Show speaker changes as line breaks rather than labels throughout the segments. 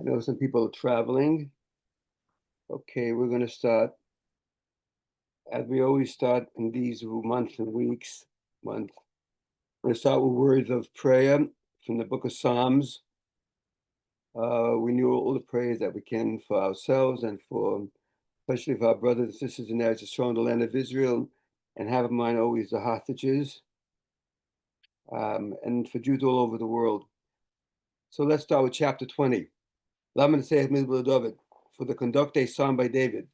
I know some people are traveling. Okay, we're going to start, as we always start in these months and weeks. We're going to start with words of prayer from the book of Psalms. We knew all the prayers that we can for ourselves and especially for our brothers and sisters in Eretz Yisrael, the land of Israel, and have in mind always the hostages, and for Jews all over the world. So let's start with chapter 20. Laman Seich Mizbel David, for the conductor psalm by David.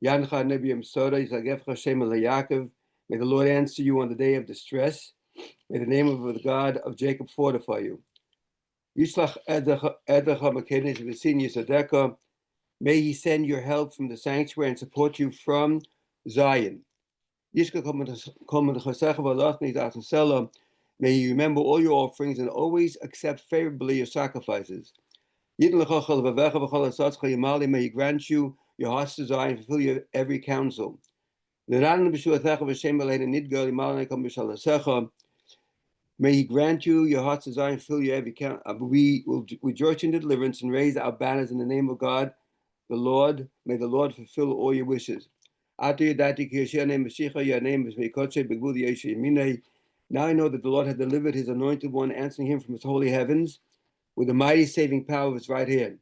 Yancha Nebi Yemsoda, Yisagef Hashem Yaakov. May the Lord answer you on the day of distress. May the name of the God of Jacob fortify you. Yishlach Edecha Makedesh V'sin Yisadeka. May he send your help from the sanctuary and support you from Zion. May you remember all your offerings and always accept favorably your sacrifices. May he grant you your heart's desire and fulfill your every counsel. May he grant you your heart's desire and fill your every counsel. We will rejoice in deliverance and raise our banners in the name of God, the Lord. May the Lord fulfill all your wishes. Now I know that the Lord has delivered his anointed one, answering him from his holy heavens with the mighty saving power of his right hand.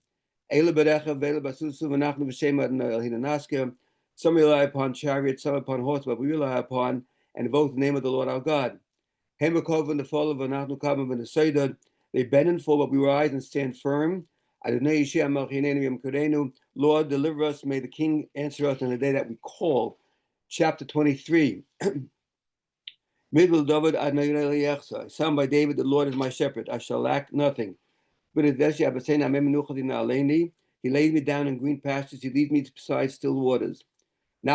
Some rely upon chariots, some upon horses, but we rely upon and invoke the name of the Lord our God. They bend and fall, but we rise and stand firm. Lord, deliver us. May the King answer us on the day that we call. Chapter 23. Middle David Psalm by David, the Lord is my shepherd, I shall lack nothing. He lays me down in green pastures, he leads me beside still waters. He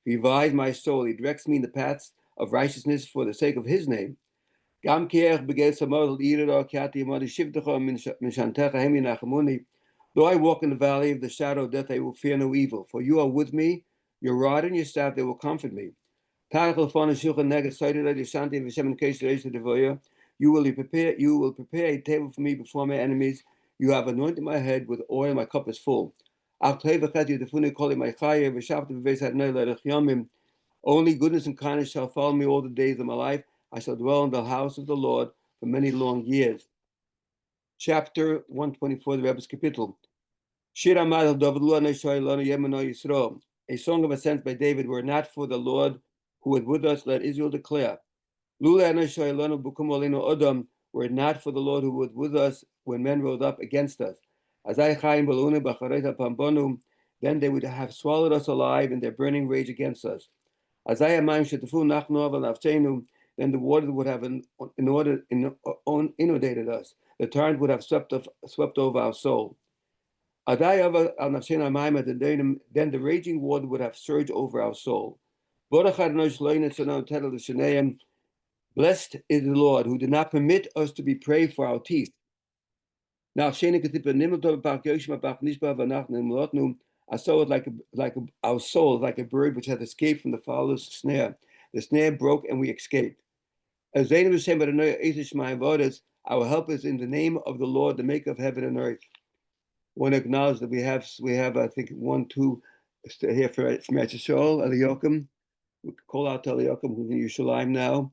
revives my soul, he directs me in the paths of righteousness for the sake of his name. Though I walk in the valley of the shadow of death, I will fear no evil, for you are with me, your rod and your staff, they will comfort me. You will prepare a table for me before my enemies. You have anointed my head with oil, my cup is full. Only goodness and kindness shall follow me all the days of my life. I shall dwell in the house of the Lord for many long years. Chapter 124, the Rebbe's Kapitel. A song of ascent by David, were it not for the Lord who was with us, let Israel declare. Were it not for the Lord who was with us when men rose up against us. Then they would have swallowed us alive in their burning rage against us. Then the water would have inundated us. The torrent would have swept over our soul. Then the raging water would have surged over our soul. Blessed is the Lord who did not permit us to be prey for our teeth. Now, our soul is like a bird which had escaped from the fowler's snare. The snare broke and we escaped. Our help is in the name of the Lord, the maker of heaven and earth. I want to acknowledge that we have I think 1, 2 here from Eretz Yisrael, Eliyakim. We call out to Eliyakim, who's in Yerushalayim now,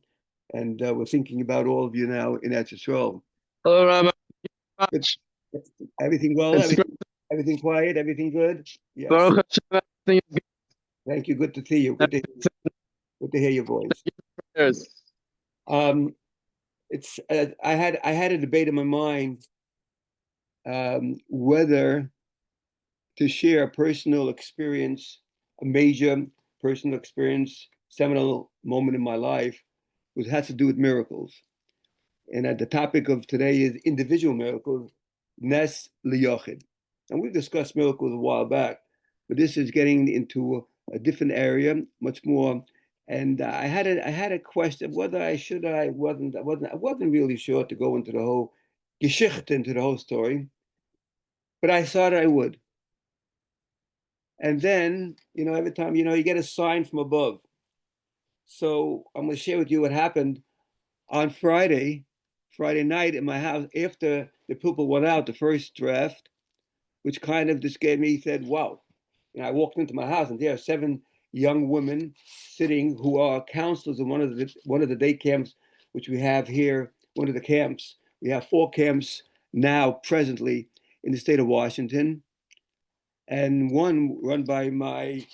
and we're thinking about all of you now in Eretz Yisrael.
Hello, Rabbi.
Everything well? Everything quiet? Everything good? Yes. Thank you. Good to see you. Good to hear your voice. It's I had a debate in my mind whether to share a personal experience, a major personal experience, seminal moment in my life, which has to do with miracles. And the topic of today is individual miracles, Nes Liyochid. And we've discussed miracles a while back, but this is getting into a different area, much more. And I had a question whether I should. I wasn't really sure to go into the whole Geschichte, into the whole story, but I thought I would. And then, every time, you get a sign from above. So I'm going to share with you what happened on Friday Friday night in my house after the Pilpul went out, the first draft, which kind of just gave me, said, wow. And I walked into my house and there are 7 young women sitting who are counselors in one of the day camps, which we have here, one of the camps. We have 4 camps now presently in the state of Washington. And one run by my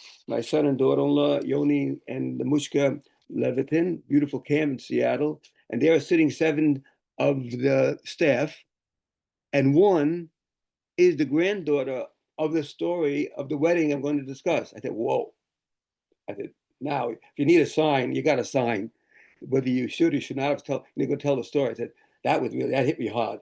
son and daughter-in-law, Yoni and the Mushka Levitin, beautiful camp in Seattle. And there are sitting 7 of the staff. And one is the granddaughter of the story of the wedding I'm going to discuss. I said, whoa. I said, now, if you need a sign, you got a sign. Whether you should or should not have you're going to tell the story. I said, that hit me hard.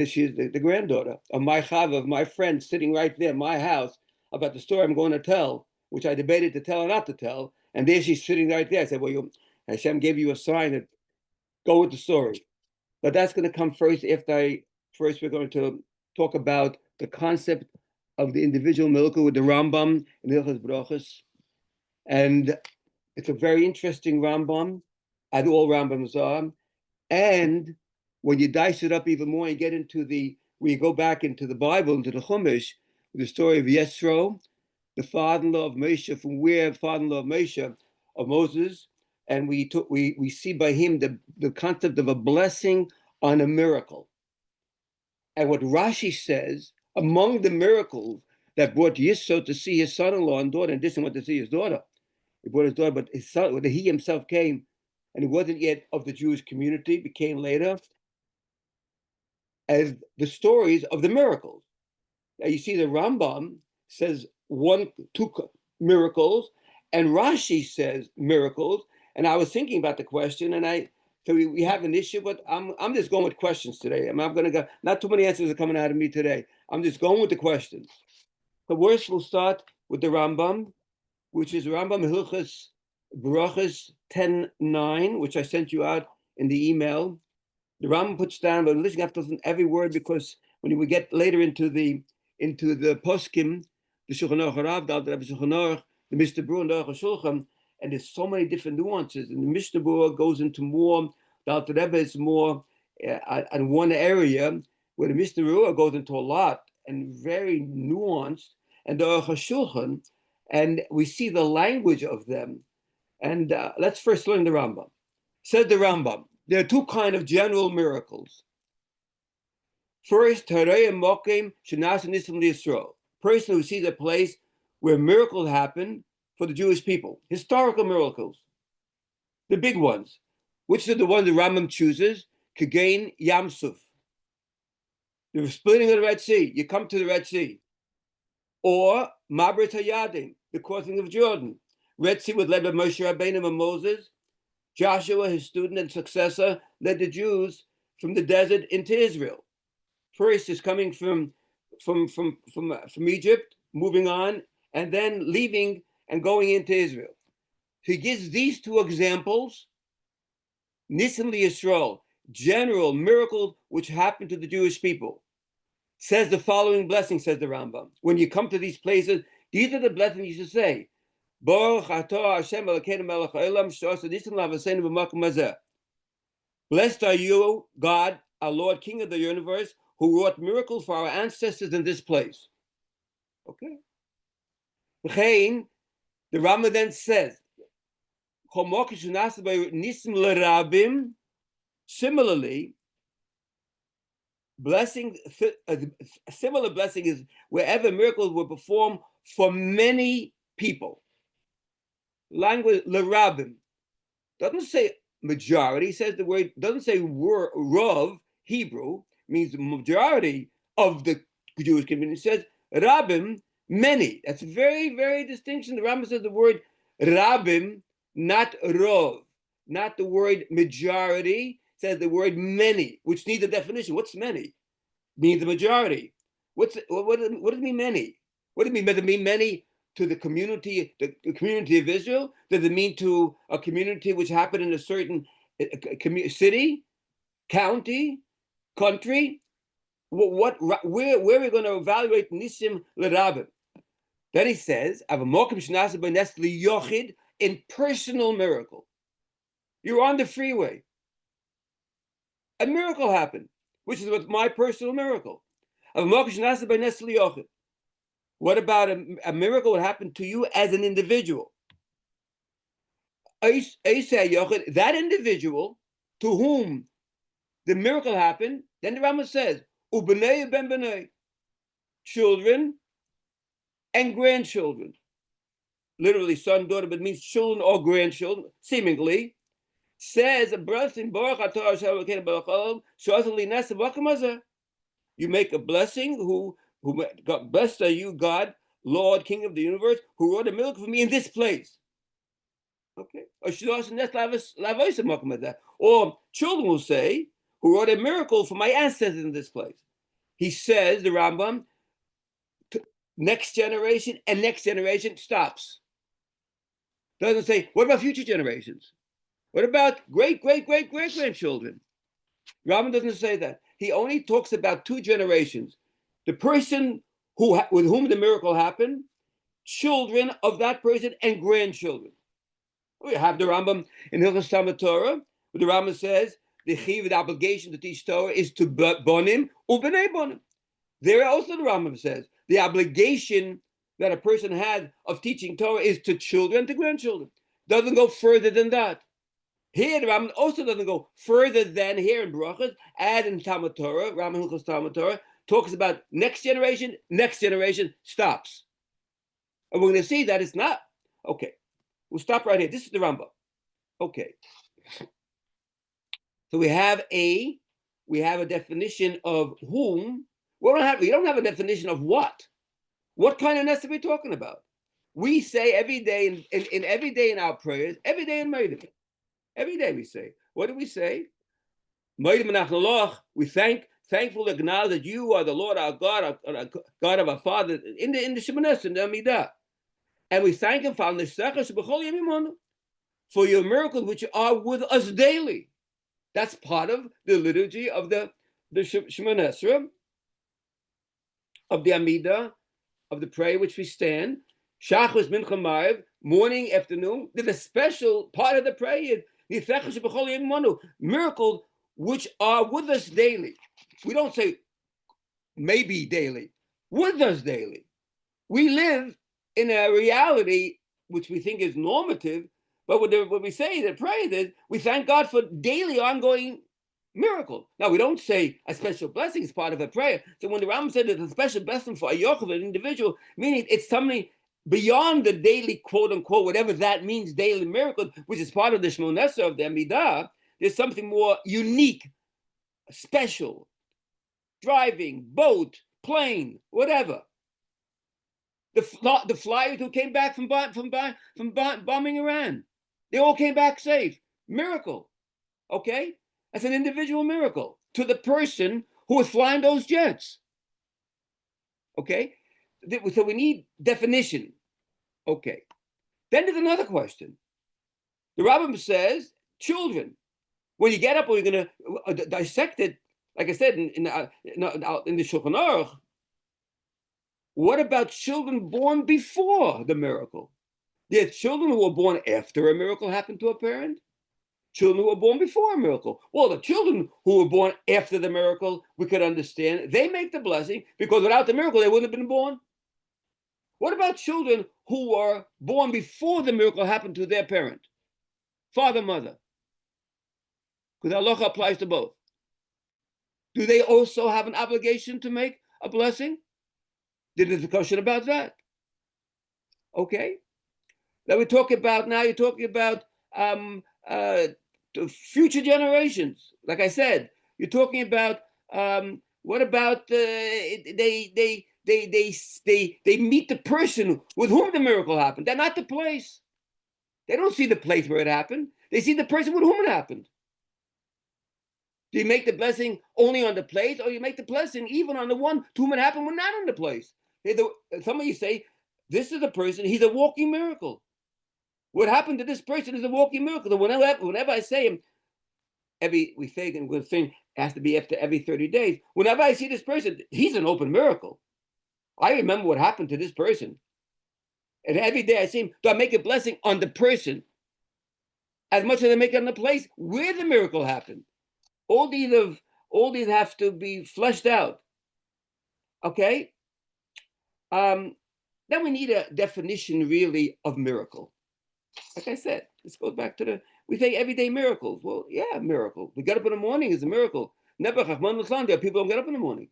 She's the granddaughter of my chava, of my friend sitting right there in my house about the story I'm going to tell, which I debated to tell or not to tell. And there she's sitting right there. I said, well, Hashem gave you a sign that go with the story. But that's going to come first first we're going to talk about the concept of the individual miracle with the Rambam and Hilchot Berachos. And it's a very interesting Rambam, as all Rambams are. And when you dice it up even more, you get into when you go back into the Bible, into the Chumash, the story of Yesro, the father-in-law of Moshe, from where father-in-law of Moshe, of Moses, and we see by him the concept of a blessing on a miracle. And what Rashi says, among the miracles that brought Yisro to see his son-in-law and daughter, and this one to see his daughter, he brought his daughter, but his son, he himself came, and he wasn't yet of the Jewish community, became later, as the stories of the miracles. Now you see the Rambam says 2 miracles, and Rashi says miracles, and I was thinking about the question, and so we have an issue, but I'm just going with questions today. I'm not going to go, not too many answers are coming out of me today. I'm just going with the questions. So first we'll start with the Rambam, which is Rambam Hilchos Berachos 10:9, which I sent you out in the email. The Rambam puts down, but listen, you have to listen to every word, because when we get later into the poskim, the Shulchan Aruch Harav, the Shulchan Aruch, the Mishnah Berurah, and the Aruch HaShulchan, and there's so many different nuances. And the Mishnah Berurah goes into more, the Alter Rebbe is more on one area, where the Mishnah Berurah goes into a lot and very nuanced, and the Aruch HaShulchan, and we see the language of them. And let's first learn the Rambam. Said the Rambam, there are 2 kinds of general miracles. First, Harei Mokim Shenas Nisim Yisrael, person who sees a place where miracles happen for the Jewish people, historical miracles, the big ones, which are the ones the Rambam chooses, Kagain Yamsuf, the splitting of the Red Sea, you come to the Red Sea, or Mabrit Hayadim, the crossing of Jordan. Red Sea was led by Moshe Rabbeinu and Moses. Joshua, his student and successor, led the Jews from the desert into Israel. First is coming from Egypt, moving on, and then leaving and going into Israel. He gives these 2 examples, Nisim Yisrael, general miracle which happened to the Jewish people. Says the following blessing, says the Rambam. When you come to these places, these are the blessings you should say. Blessed are you, God, our Lord, King of the universe, who wrought miracles for our ancestors in this place. Okay. The Rambam then says, similarly, a similar blessing is wherever miracles were performed for many people. Language lerabim doesn't say majority, says the word, doesn't say rov, Hebrew, means majority of the Jewish community. It says rabim, many. That's very, very distinction. The Rambam says the word rabim, not rov, not the word majority, says the word many, which needs a definition. What's many? It means the majority. What does it mean many? What does it mean? Does it mean many to the community of Israel? Does it mean to a community which happened in a certain city, county, country? Where are we going to evaluate nisim l'rabim? Then he says, in personal miracle. You're on the freeway. a miracle happened, which is what my personal miracle. What about a miracle that happened to you as an individual? That individual to whom the miracle happened, then the Rambam says, Ubenei ben benei, children and grandchildren. Literally son, daughter, but it means children or grandchildren, seemingly. Says a blessing, you make a blessing who God, blessed are you, God, Lord, King of the universe, who wrought a miracle for me in this place. Okay. Or children will say, who wrought a miracle for my ancestors in this place. He says, the Rambam, next generation and next generation stops. Doesn't say, what about future generations? What about great grandchildren? Rambam doesn't say that. He only talks about two generations. The person with whom the miracle happened, children of that person, and grandchildren. We have the Rambam in Hilchot Torah, where the Rambam says the chiv, the obligation to teach Torah is to bonim ubenei bonim. There also the Rambam says the obligation that a person had of teaching Torah is to children, to grandchildren. Doesn't go further than that. Here, the Rambam also doesn't go further than here in Berachos, and in Talmud Torah, Rambam Hilchos Talmud Torah, talks about next generation, stops. And we're going to see that it's not. Okay, we'll stop right here. This is the Rambam. Okay. So we have a definition of whom. We don't have a definition of what. What kind of nest are we talking about? We say every day in every day in our prayers, every day in Meidim. Every day we say. What do we say? We thankful acknowledge that you are the Lord our God, our God of our Father, in the Shemoneh, in the Amidah. And we thank him for your miracles which are with us daily. That's part of the liturgy of the Shemoneh, of the Amidah, of the prayer which we stand. Shachris, Mincha, Maariv, morning, afternoon. There's a special part of the prayer. Miracles which are with us daily. We don't say maybe daily, with us daily. We live in a reality which we think is normative, but when we say the prayer is, we thank God for daily ongoing miracle. Now, we don't say a special blessing is part of a prayer. So when the Rambam said there's a special blessing for a yochel, an individual, meaning it's something beyond the daily, quote unquote, whatever that means, daily miracle, which is part of the Shemoneh of the Amidah, there's something more unique, special, driving, boat, plane, whatever. The flyers who came back from bombing Iran, they all came back safe. Miracle, okay? That's an individual miracle to the person who was flying those jets, okay? So we need definition. Okay. Then there's another question. The Rambam says, children. When you get up, we're going to dissect it, like I said, in the Shulchan Aruch. What about children born before the miracle? There are children who were born after a miracle happened to a parent. Children who were born before a miracle. Well, the children who were born after the miracle, we could understand. They make the blessing because without the miracle, they wouldn't have been born. What about children who are born before the miracle happened to their parent? Father, mother. Because halacha applies to both. Do they also have an obligation to make a blessing? There's a question about that. Okay. Now you're talking about the future generations. Like I said, you're talking about what about they meet the person with whom the miracle happened. They're not the place. They don't see the place where it happened. They see the person with whom it happened. Do you make the blessing only on the place, or you make the blessing even on the one to whom it happened when not on the place? Some of you say, this is a person, he's a walking miracle. What happened to this person is a walking miracle. So whenever I say him, we say the thing has to be after every 30 days. Whenever I see this person, he's an open miracle. I remember what happened to this person. And every day I see him, do I make a blessing on the person as much as I make it on the place where the miracle happened? All these have to be fleshed out. Okay. Then we need a definition really of miracle. Like I said, this goes back to we say everyday miracles. Well, yeah, miracle. We get up in the morning is a miracle. Never people don't get up in the morning.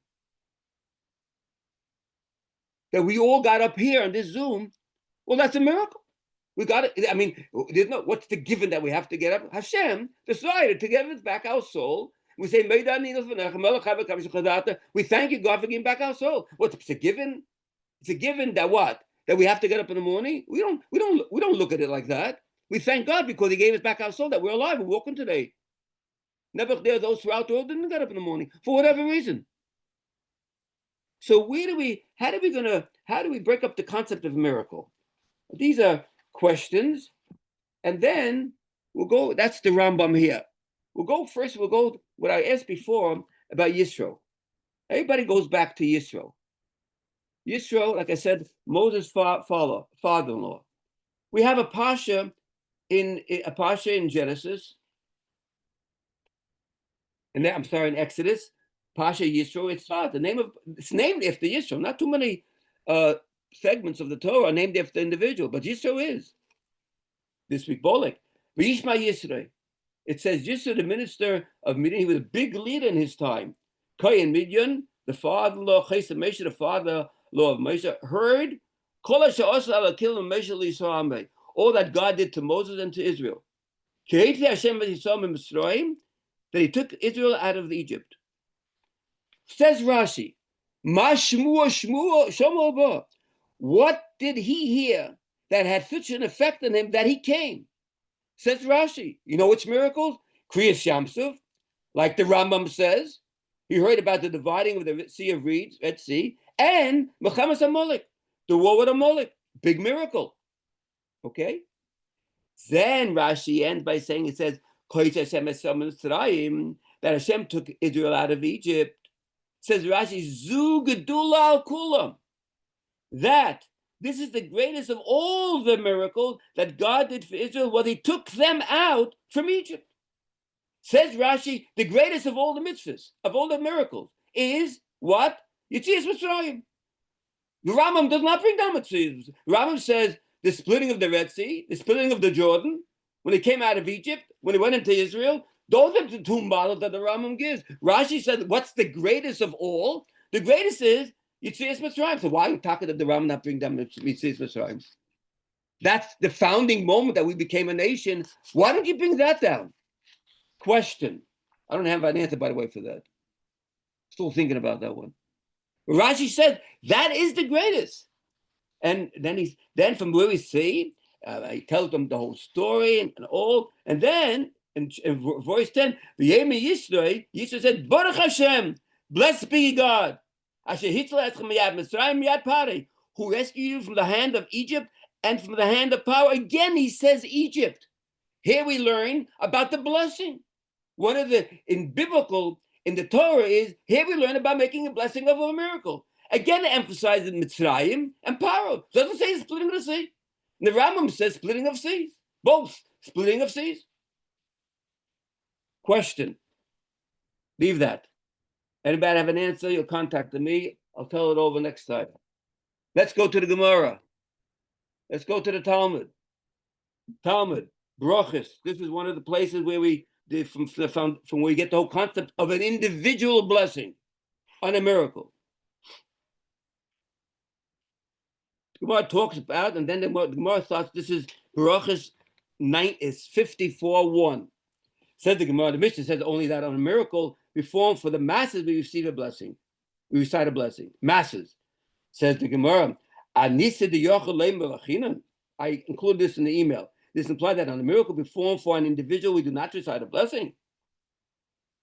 That we all got up here on this Zoom, well, that's a miracle. We got it. I mean, there's no, what's the given that we have to get up? Hashem decided to give us back our soul. We say, we thank you, God, for giving back our soul. What's a given? It's a given that what? That we have to get up in the morning? We don't look at it like that. We thank God because He gave us back our soul, that we're alive, we're walking today. Never there those throughout the world didn't get up in the morning for whatever reason. So how do we break up the concept of miracle? These are questions, and then we'll go. That's the Rambam here. We'll go what I asked before about Yisro. Everybody goes back to Yisro. Yisro, like I said, Moses' father-in-law. We have a pasha in Genesis, and in Exodus, Pasha Yisro. It's named after Yisro. Not too many segments of the Torah are named after the individual, but Yisro is. This week, Bolek. V'yishma Yisro. It says Yisro, the minister of Midian, he was a big leader in his time. Kohen Midian, the father-in-law, Chesed Moshe, the father-in-law of Moshe, heard all that God did to Moses and to Israel. That He took Israel out of Egypt. Says Rashi, what did he hear that had such an effect on him that he came? Says Rashi, you know which miracles? Kriyas Yamsuf, like the Rambam says. He heard about the dividing of the Sea of Reeds, Red Sea, and Mechamas Amalek, the war with Amalek, big miracle. Okay? Then Rashi ends by saying, it says, that Hashem took Israel out of Egypt. Says Rashi, Zu Gedula al Kulam. That this is the greatest of all the miracles that God did for Israel, was He took them out from Egypt. Says Rashi, the greatest of all the mitzvahs, of all the miracles, is what? Yetzias Mitzrayim. The Rambam does not bring down mitzvahs. The Rambam says the splitting of the Red Sea, the splitting of the Jordan, when they came out of Egypt, when they went into Israel, those are the two models that the Rambam gives. Rashi said, what's the greatest of all? The greatest is Yetzias Mitzrayim. So why are you talking that the Rambam not bring down Yetzias Mitzrayim? That's the founding moment that we became a nation. Why don't you bring that down? Question. I don't have an answer, by the way, for that. Still thinking about that one. Rashi said that is the greatest. And then from where we see, he tells them the whole story and all. And then in verse 10, Yisro said, Baruch Hashem, blessed be God, who rescued you from the hand of Egypt and from the hand of power. Again, he says Egypt. Here we learn about the blessing. One of the, in the Torah is, here we learn about making a blessing of a miracle. Again, emphasizing Mitzrayim and Paro. So it doesn't say splitting of the sea. And the Rambam says splitting of seas. Both splitting of seas. Question. Leave that. Anybody have an answer? You'll contact me. I'll tell it over next time. Let's go to the Gemara. Let's go to the Talmud. Berachos. This is one of the places where we from where we get the whole concept of an individual blessing on a miracle. The Gemara talks about, and then the Gemara thought this is Berachos 9 is 54:1. Says the Gemara, the Mishnah says only that on a miracle performed for the masses we receive a blessing. We recite a blessing. Masses. Says the Gemara, I included this in the email. This implies that on a miracle performed for an individual, we do not recite a blessing.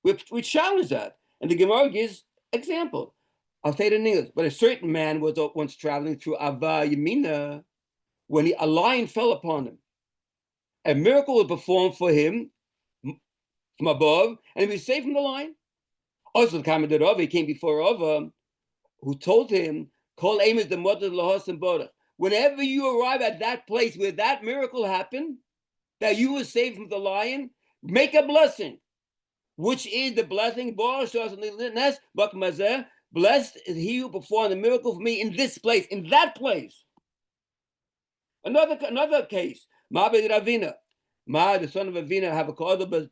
We challenge that. And the Gemara gives example. I'll say it in English. But a certain man was once traveling through Ava Yamina when a lion fell upon him. A miracle was performed for him from above, and he was saved from the lion. Also, the commandant of he came before Ava, who told him, Kol aim is the mother lahos and boda. Whenever you arrive at that place where that miracle happened, that you were saved from the lion, make a blessing. which is the blessing. Blessed is he who performed the miracle for me in this place, in that place. Another case. Ma ben Ravina. Ma, the son of Ravina, have a kodabas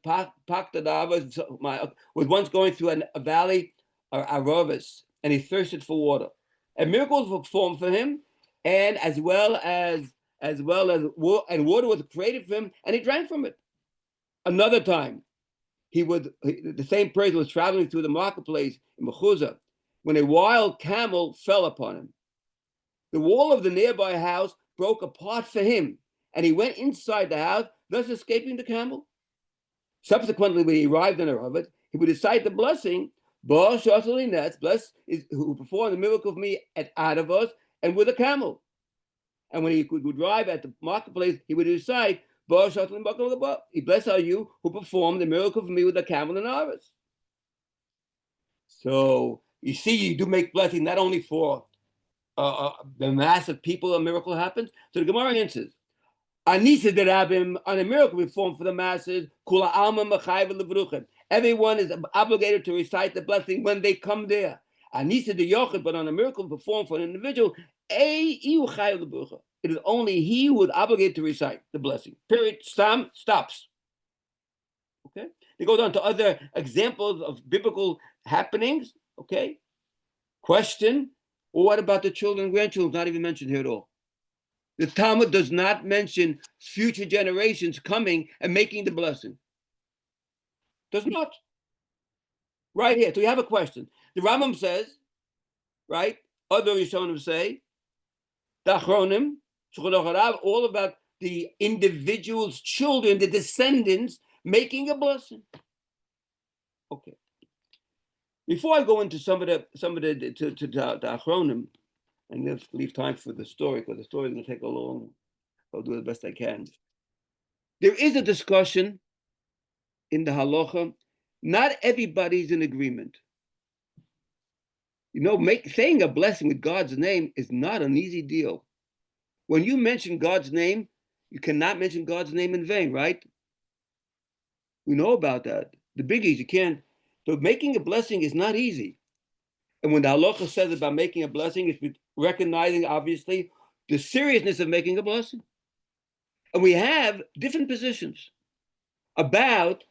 was once going through a valley, Aravis, and he thirsted for water. And miracles were performed for him, and as well as water was created for him, and he drank from it. Another time, the same person was traveling through the marketplace in Mechuzah when a wild camel fell upon him. The wall of the nearby house broke apart for him, and he went inside the house, thus escaping the camel. Subsequently, when he arrived in Aravat, he would recite the blessing, blessed is who performed the miracle for me at Adavos and with a camel. And when he would arrive at the marketplace, he would recite, he blessed are you who performed the miracle for me with a camel and Aris. So you see, you do make blessing not only for the mass of people a miracle happens. So the Gemara answers, Anisa de Rabim, on a miracle performed for the masses, Kula Alma Machayv Levruchem. Everyone is obligated to recite the blessing when they come there. Anisa de Yochid, but on a miracle performed for an individual, it is only he who is obligated to recite the blessing. Period. Stops. Okay. They go on to other examples of biblical happenings. Okay. Question. Well, what about the children and grandchildren? Not even mentioned here at all. The Talmud does not mention future generations coming and making the blessing. Does not. Right here. So you have a question. The Rambam says, right? Other Rishonim say, the Achronim, all about the individual's children, the descendants, making a blessing. Okay. Before I go into some of the Achronim, and let's leave time for the story, because the story is going to take a long, I'll do the best I can. There is a discussion in the halacha. Not everybody's in agreement. You know, saying a blessing with God's name is not an easy deal. When you mention God's name, you cannot mention God's name in vain, right? We know about that. The biggies, you can't. So making a blessing is not easy. And when the halacha says about making a blessing, it's recognizing, obviously, the seriousness of making a blessing. And we have different positions about,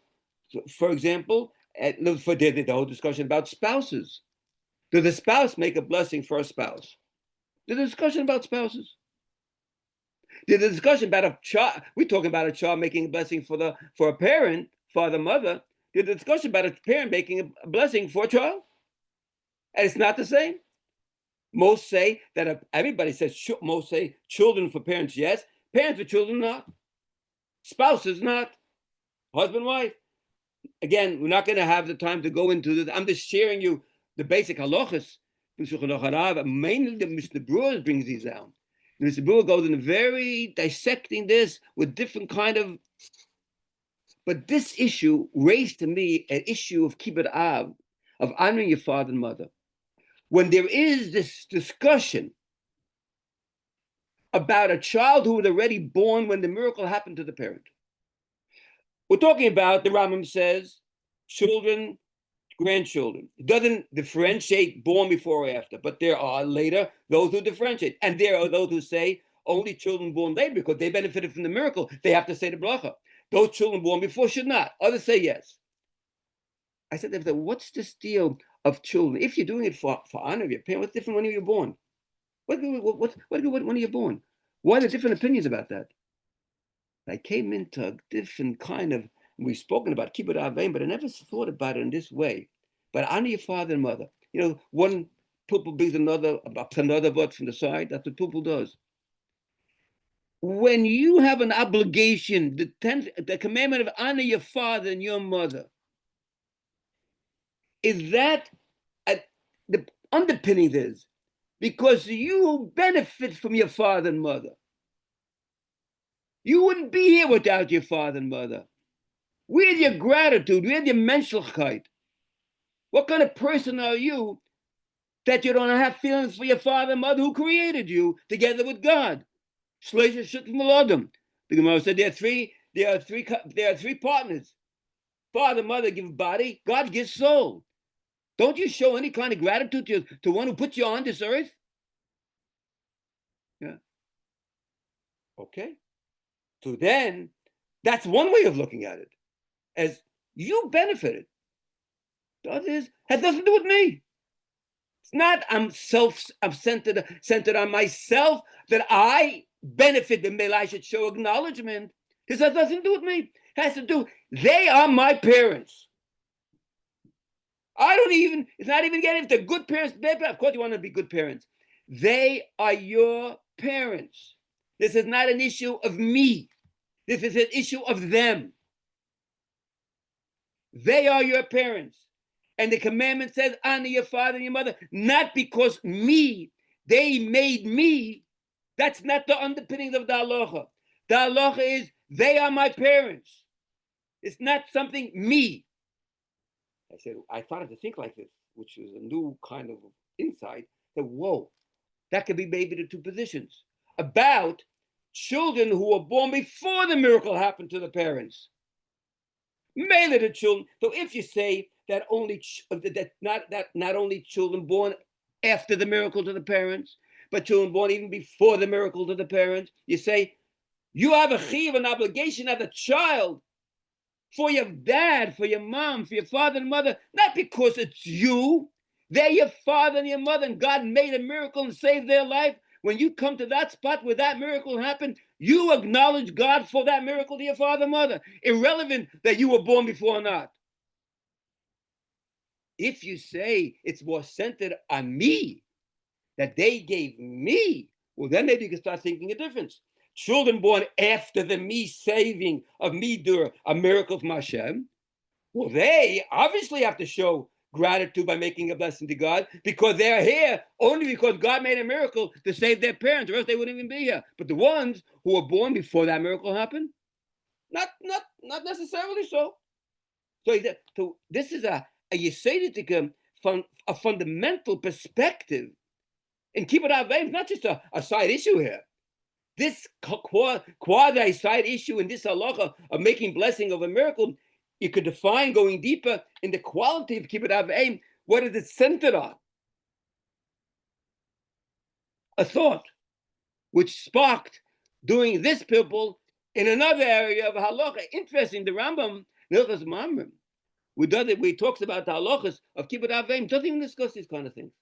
for example, for the whole discussion about spouses. Does a spouse make a blessing for a spouse? There's a discussion about spouses. There's a discussion about a child. We're talking about a child making a blessing for a parent, father, mother. There's a discussion about a parent making a blessing for a child. And it's not the same. Most say that everybody says, most say children for parents, yes. Parents for children, not. Spouses, not. Husband, wife. Again, we're not going to have the time to go into this. I'm just sharing you the basic halachas. Mainly the Mishnah Berurah brings these down. The Mishnah Berurah goes in very dissecting this with different kind of. But this issue raised to me an issue of kibbud av, of honoring your father and mother. When there is this discussion about a child who was already born when the miracle happened to the parent. We're talking about, the Rambam says, children, grandchildren. It doesn't differentiate born before or after, but there are later those who differentiate. And there are those who say only children born later because they benefited from the miracle. They have to say the bracha. Those children born before should not. Others say yes. I said to them, what's this deal of children? If you're doing it for honor of your parents, what's different when you're born? What when you're born? Why are there different opinions about that? I came into a different kind of, we've spoken about kibbud avein, but I never thought about it in this way. But honor your father and mother. You know, one Pilpul brings another word from the side. That's what Pilpul does. When you have an obligation, the commandment of honor your father and your mother, is that the underpinning is because you benefit from your father and mother. You wouldn't be here without your father and mother. Where's your gratitude? Where's your menschlichkeit? What kind of person are you that you don't have feelings for your father and mother who created you together with God? The Gemara said there are three partners. father, mother give body, God gives soul. Don't you show any kind of gratitude to one who put you on this earth? Yeah. Okay. So then, that's one way of looking at it, as you benefited. The other is, has nothing to do with me. It's not I'm centered on myself that I benefit the male. I should show acknowledgement. This has nothing to do with me. It has to do, they are my parents. It's not even getting if they're good parents. Of course you want to be good parents. They are your parents. This is not an issue of me. This is an issue of them. They are your parents. And the commandment says, honor your father and your mother, not because they made me. That's not the underpinnings of the halacha. The halacha is, they are my parents. It's not something me. I said, I started to think like this, which is a new kind of insight, that whoa, that could be maybe the two positions. About children who were born before the miracle happened to the parents. Mainly the children. So if you say that not only children born after the miracle to the parents, but children born even before the miracle to the parents, you say you have a chiyuv, an obligation as a child for your dad, for your mom, for your father and mother, not because it's you. They're your father and your mother, and God made a miracle and saved their life. When you come to that spot where that miracle happened, you acknowledge God for that miracle to your father and mother, irrelevant that you were born before or not. If you say it's more centered on me, that they gave me, well, then maybe you can start thinking a difference. Children born after the me saving of me dur, a miracle from Hashem, well, they obviously have to show gratitude by making a blessing to God, because they're here only because God made a miracle to save their parents, or else they wouldn't even be here. But the ones who were born before that miracle happened, not necessarily so. So this is a Yeseditic, a fundamental perspective. And Kibbutz Avim is not just a side issue here. This quasi side issue in this halacha of making blessing of a miracle, you could define going deeper in the quality of Kibbutz Avim. What is it centered on? A thought which sparked doing this Pilpul in another area of halacha. Interesting, the Rambam, Hilchot Mamrim, we talks about the halachas of Kibbutz Avim, doesn't even discuss these kind of things.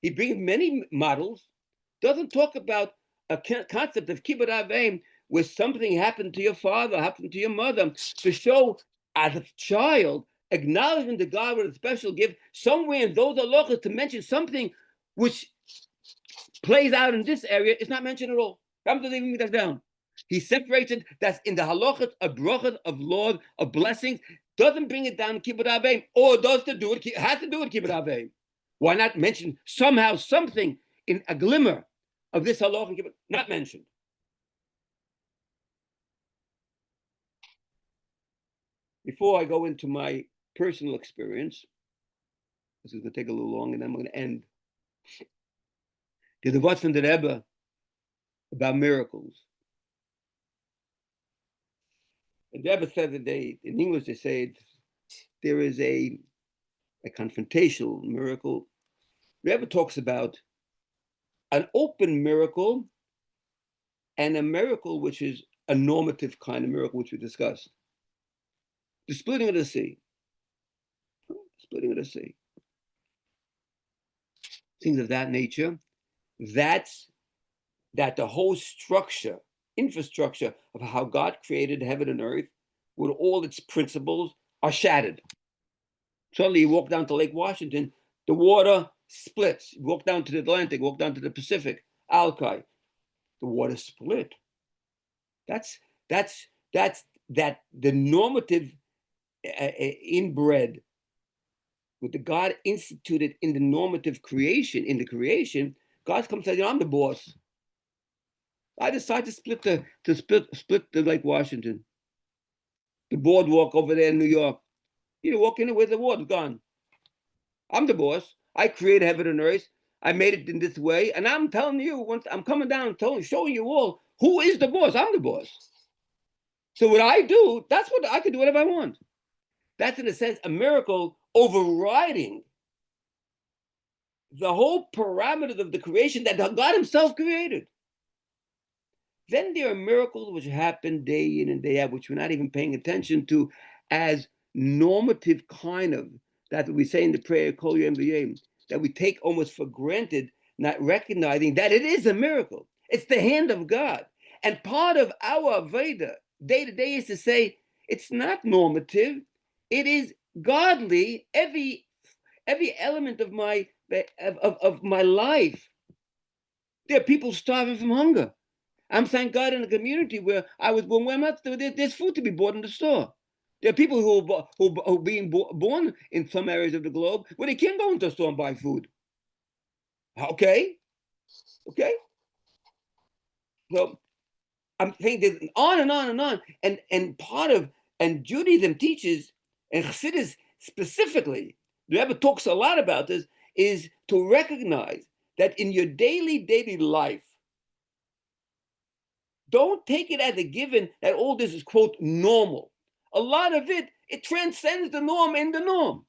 He brings many models, doesn't talk about a concept of Kibbutz Avim where something happened to your father, happened to your mother, to show as a child, acknowledging the God with a special gift, somewhere in those halachas to mention something which plays out in this area is not mentioned at all. Rambam doesn't even get that down. He separates it, that's in the halachas, a brachas of Lord, of blessings, doesn't bring it down to Kibbutz Avim, or has to do with Kibbutz Avim. Why not mention somehow something in a glimmer of this halacha? Not mentioned. Before I go into my personal experience, this is going to take a little long, and then I'm going to end. There's a word from the Rebbe about miracles. And the Rebbe said that in English, they say there is a confrontational miracle. The Rebbe talks about an open miracle and a miracle which is a normative kind of miracle, which we discussed. The splitting of the sea. Splitting of the sea. Things of that nature. That's that the whole infrastructure of how God created heaven and earth with all its principles are shattered. Suddenly you walk down to Lake Washington, the water splits. You walk down to the Atlantic, walk down to the Pacific, Alki, the water split. That's the normative inbred with the God instituted in the normative creation. In the creation, God comes and says, I'm the boss. I decide to split the Lake Washington, the boardwalk over there in New York. You walk in where the water's gone. I'm the boss. I created heaven and earth. I made it in this way, and I'm telling you, once I'm coming down, showing you all who is the boss. I'm the boss. So what I do, that's what I can do whatever I want. That's in a sense a miracle overriding the whole parameters of the creation that God himself created. Then there are miracles which happen day in and day out, which we're not even paying attention to as normative kind of, that we say in the prayer, Kol Yom V'Yom, that we take almost for granted, not recognizing that it is a miracle. It's the hand of God. And part of our Veda, day to day, is to say, it's not normative, it is godly. Every element of my life. There are people starving from hunger. I'm, thank God, in a community where I was born, where I'm not, there's food to be bought in the store. There are people who are being born in some areas of the globe where they can't go into the store and buy food. Okay, okay. So I'm thinking on and on and on, and part of, and Judaism teaches, and Chassidus specifically, the Rebbe talks a lot about this, is to recognize that in your daily life, don't take it as a given that all this is, quote, normal. A lot of it transcends the norm in the norm.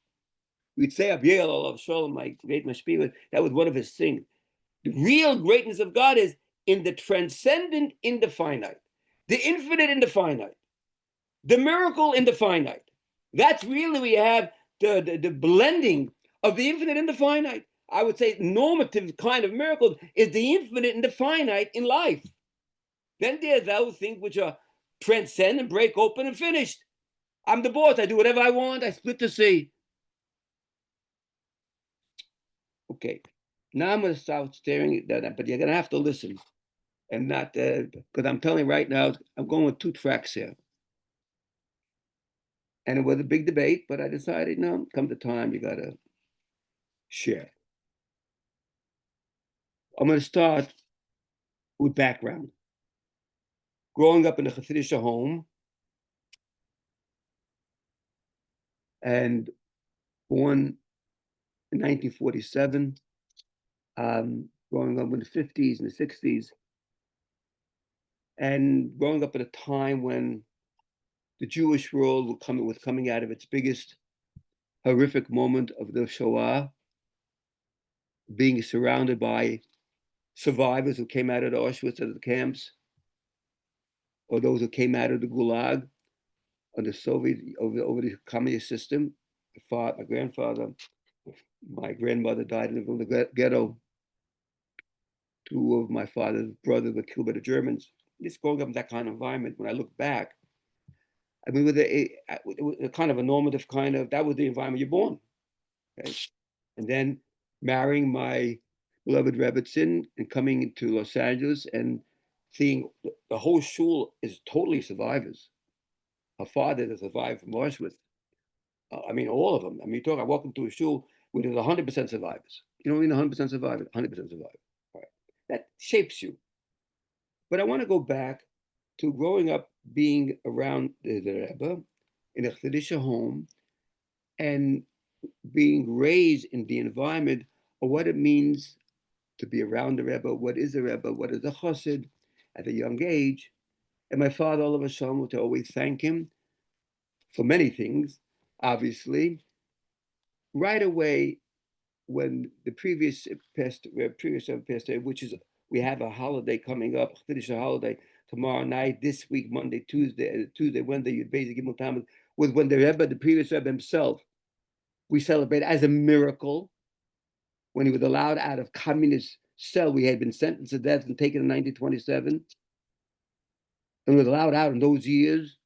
We'd say, Abiel of Shalom, my great mashpia, that was one of his things. The real greatness of God is in the transcendent in the finite, the infinite in the finite, the miracle in the finite. That's really we have the blending of the infinite and the finite. I would say normative kind of miracle is the infinite and the finite in life. Then there are those things which are transcend and break open and finished. I'm the boss. I do whatever I want. I split the sea. Okay. Now I'm going to start staring at that, but you're going to have to listen and not, because I'm telling you right now, I'm going with two tracks here. And it was a big debate, but I decided, no, come the time, you got to share. I'm going to start with background. Growing up in a Hasidic home and born in 1947, growing up in the 50s and the 60s, and growing up at a time when the Jewish world was coming out of its biggest horrific moment of the Shoah, being surrounded by survivors who came out of the Auschwitz and the camps, or those who came out of the Gulag under Soviet over the communist system. My grandfather, my grandmother died in the ghetto. Two of my father's brothers were killed by the Germans. Just growing up in that kind of environment, when I look back, I mean, with a kind of a normative kind of, that was the environment you're born. Okay? And then marrying my beloved Levitin and coming into Los Angeles and seeing the whole shul is totally survivors. Her father that survived from Auschwitz. I mean, all of them. I mean, I walk into a shul where there's 100% survivors. You know what I mean? 100% survivors, 100% survivors. All right. That shapes you. But I want to go back to growing up being around the Rebbe in a Hasidic home and being raised in the environment of what it means to be around the Rebbe, what is the Rebbe, what is a Chassid at a young age. And my father, all of a sudden, would always thank him for many things, obviously. Right away, when the previous passed away, which is, we have a holiday coming up, finish a holiday tomorrow night, this week, Monday, Tuesday, Wednesday, you'd basically give time was when the Rebbe, the previous Rebbe himself, we celebrate as a miracle when he was allowed out of communist cell. We had been sentenced to death and taken in 1927, and was allowed out in those years.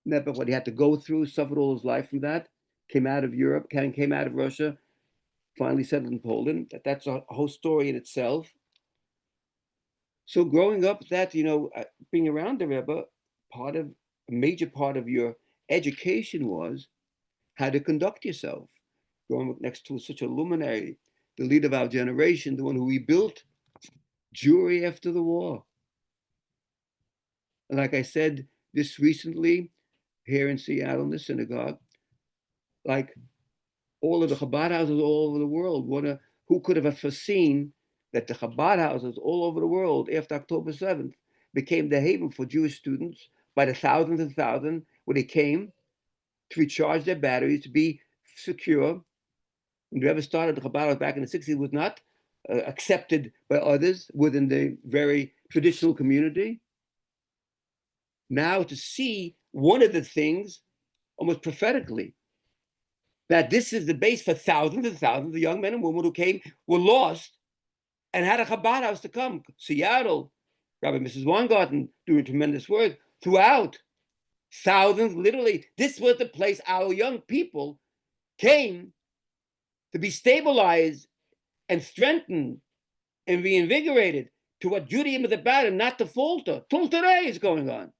Never what he had to go through, suffered all his life from that, came out of Europe, came out of Russia, finally settled in Poland. That's a whole story in itself. So growing up, that, being around the Rebbe, a major part of your education was how to conduct yourself. Growing up next to such a luminary, the leader of our generation, the one who rebuilt Jewry after the war. And like I said this recently here in Seattle in the synagogue, like all of the Chabad houses all over the world, who could have foreseen that the Chabad houses all over the world after October 7th became the haven for Jewish students by the thousands and thousands, where they came to recharge their batteries, to be secure. When the Rebbe started the Chabad back in the 60s, it was not accepted by others within the very traditional community. Now to see one of the things, almost prophetically, that this is the base for thousands and thousands of young men and women who came, were lost, and had a Chabad house to come. Seattle, Rabbi and Mrs. Weingarten doing tremendous work throughout. Thousands, literally, this was the place our young people came to be stabilized and strengthened and reinvigorated to what Judaism is about and not to falter. Till today is going on.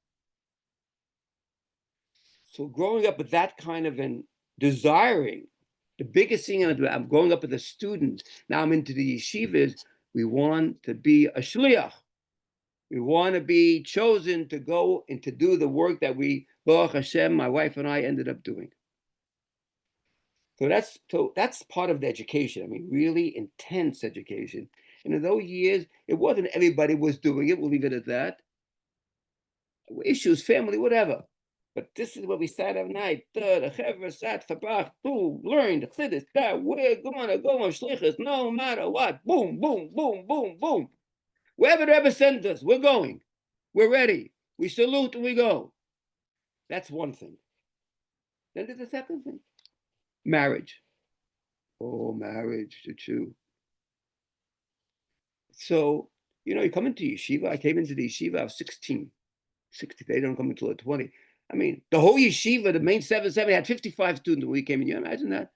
So growing up with that kind of an desiring, the biggest thing I'm growing up with a student, now I'm into the yeshivas, we want to be a shliach. We want to be chosen to go and to do the work that we, Baruch Hashem, my wife and I ended up doing. So that's part of the education. I mean, really intense education. And in those years, it wasn't everybody was doing it. We'll leave it at that. Issues, family, whatever. But this is what we sat at night. The chevra sat fabach, boom, learned, chiddush, that we're gonna go on shlichus, no matter what. Boom, boom, boom, boom, boom. Wherever the Rebbe sent us, we're going. We're ready. We salute and we go. That's one thing. Then there's the second thing. Marriage. Oh, marriage, the two. So, you come into yeshiva. I came into the yeshiva, I was 16. 60, they don't come until 20. I mean, the whole yeshiva, the main 770, had 55 students when we came in. You imagine that?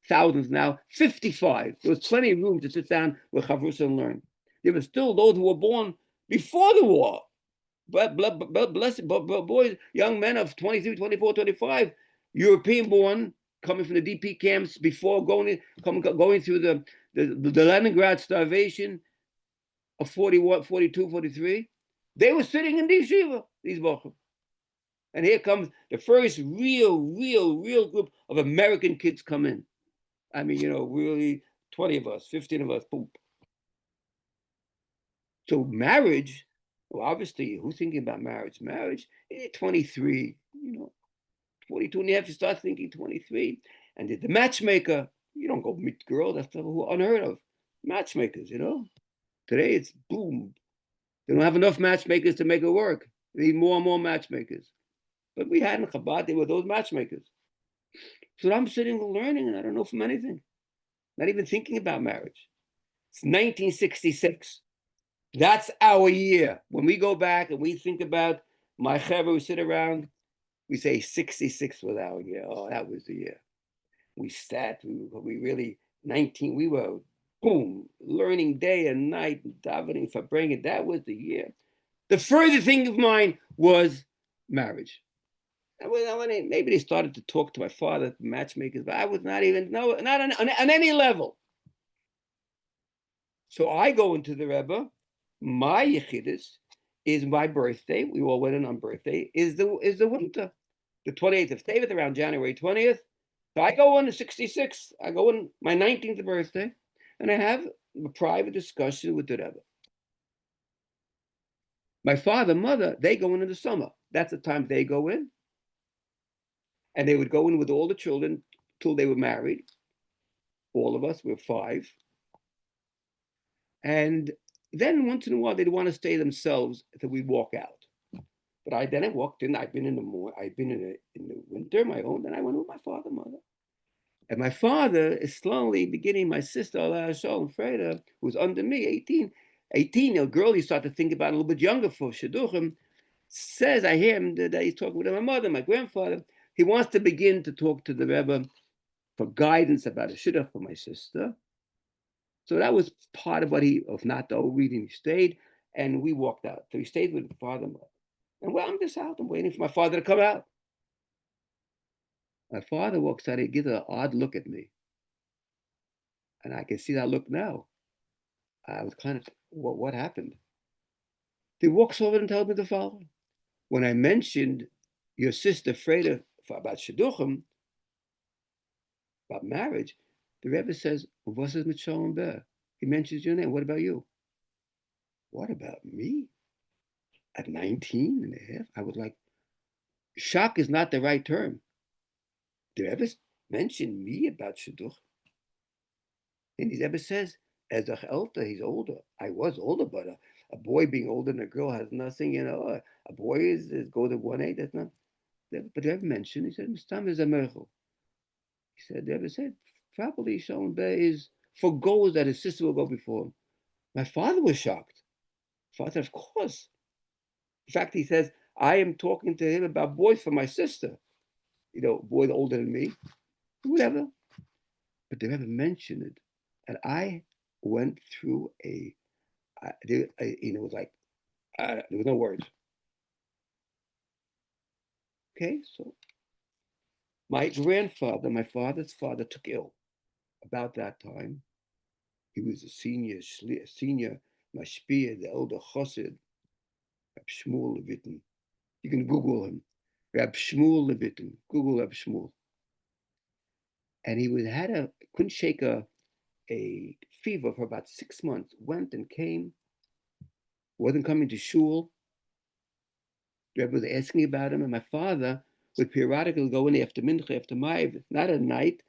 Thousands now, 55. There was plenty of room to sit down with Chavrus and learn. There were still those who were born before the war. But blessed boys, young men of 23, 24, 25, European born, coming from the DP camps before going through the Leningrad starvation of 41, 42, 43. They were sitting in the yeshiva, these bochum. And here comes the first real group of American kids come in. I mean, really 20 of us, 15 of us, boom. So marriage, well, obviously, who's thinking about marriage? Marriage, 23, 42 and a half, you start thinking 23. And the matchmaker, you don't go meet girls, that's unheard of. Matchmakers, Today it's boom. They don't have enough matchmakers to make it work. They need more and more matchmakers. But we had in Chabad, they were those matchmakers. So I'm sitting learning, and I don't know from anything. Not even thinking about marriage. It's 1966. That's our year. When we go back and we think about my chevra, we sit around, we say 66 was our year. Oh, that was the year. We sat, we really, 19, we were, boom, learning day and night, davening for bringing. That was the year. The further thing of mine was marriage. Maybe they started to talk to my father, matchmakers, but I was not on any level. So I go into the Rebbe. My yechidus is my birthday. We all went in on birthday. Is the winter, the 28th of Tevet, around January 20th. So I go on the 66. I go on my 19th birthday, and I have a private discussion with the Rebbe. My father, mother, they go in the summer. That's the time they go in. And they would go in with all the children till they were married. All of us were 5. And then once in a while, they'd want to stay themselves until we walk out. But I walked in. I've been in the winter, my own. Then I went with my father, mother. And my father is slowly beginning, my sister, Allah Shalom, Freda, who's under me, 18, a girl you start to think about a little bit younger for Shidduchim, says, I hear him that he's talking with my mother, my grandfather. He wants to begin to talk to the Rebbe for guidance about a Shidduch for my sister. So that was part of of not the whole reading. He stayed, and we walked out. So he stayed with my father and mother. And I'm just out. I'm waiting for my father to come out. My father walks out. He gives an odd look at me. And I can see that look now. I was kind of, what happened? He walks over and tells me the following. When I mentioned your sister Freda about Shidduchim, about marriage, the Rebbe says, "Was it mit Shalom Ber?" He mentions your name. What about you? What about me? At 19 and a half, I was like, shock is not the right term. the Rebbe mentioned me about shidduch? And the Rebbe says, as a elder, he's older. I was older, but a boy being older than a girl has nothing, a boy is go to 1A, that's not. But the Rebbe mentioned, he said, Mistam is a miracle. He said, the Rebbe said, probably Shalom Bey is for goals that his sister will go before him. My father was shocked. Father said, of course. In fact, he says, I am talking to him about boys for my sister. Boys older than me, whatever. But they never mentioned it. And I went through it was like, there was no words. Okay, so my grandfather, my father's father, took ill about that time. He was a senior mashpia, the elder chassid, Rab Shmuel Levitin. You can Google him, Rab Shmuel Levitin. Google Rab Shmuel. And he couldn't shake a fever for about 6 months. Went and came, wasn't coming to shul. The Rebbe was asking about him, and my father would periodically go in after mincha, after ma'av, not at night,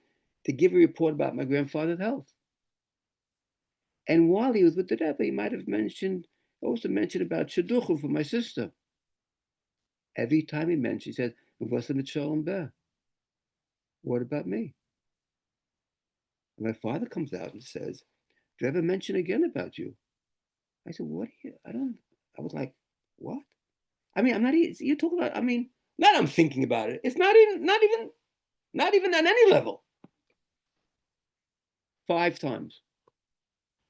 to give a report about my grandfather's health. And while he was with the Rebbe, he might have also mentioned about shidduchim for my sister. Every time he mentioned, he said, what about me? And my father comes out and says, did I ever mention again about you? I said, what are you? I was like, what? I mean, I'm not even, you're talking about, not I'm thinking about it. It's not even on any level. 5 times.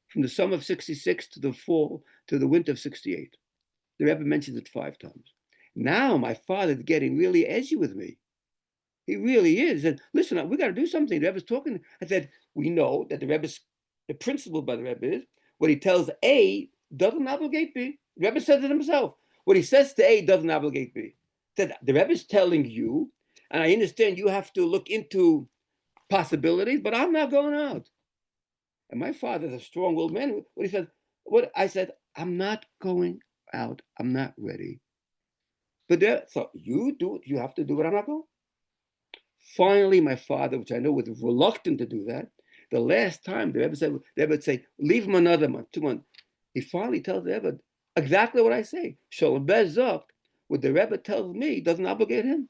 From the summer of 66 to the winter of 68. The Rebbe mentions it 5 times. Now my father's getting really edgy with me. He really is. And listen, we got to do something. The Rebbe's talking. I said, we know that the principle by the Rebbe is what he tells A doesn't obligate B. The Rebbe says it himself. What he says to A doesn't obligate B. Said the Rebbe is telling you, and I understand you have to look into possibilities, but I'm not going out. And my father's a strong-willed man. What I said, I'm not going out. I'm not ready. But so you do it. You have to do it. I'm not going. Finally, my father, which I know was reluctant to do that, the last time the Rebbe would say, leave him another month, 2 months. He finally tells the Rebbe exactly what I say. Shalom Bezok, what the Rebbe tells me doesn't obligate him.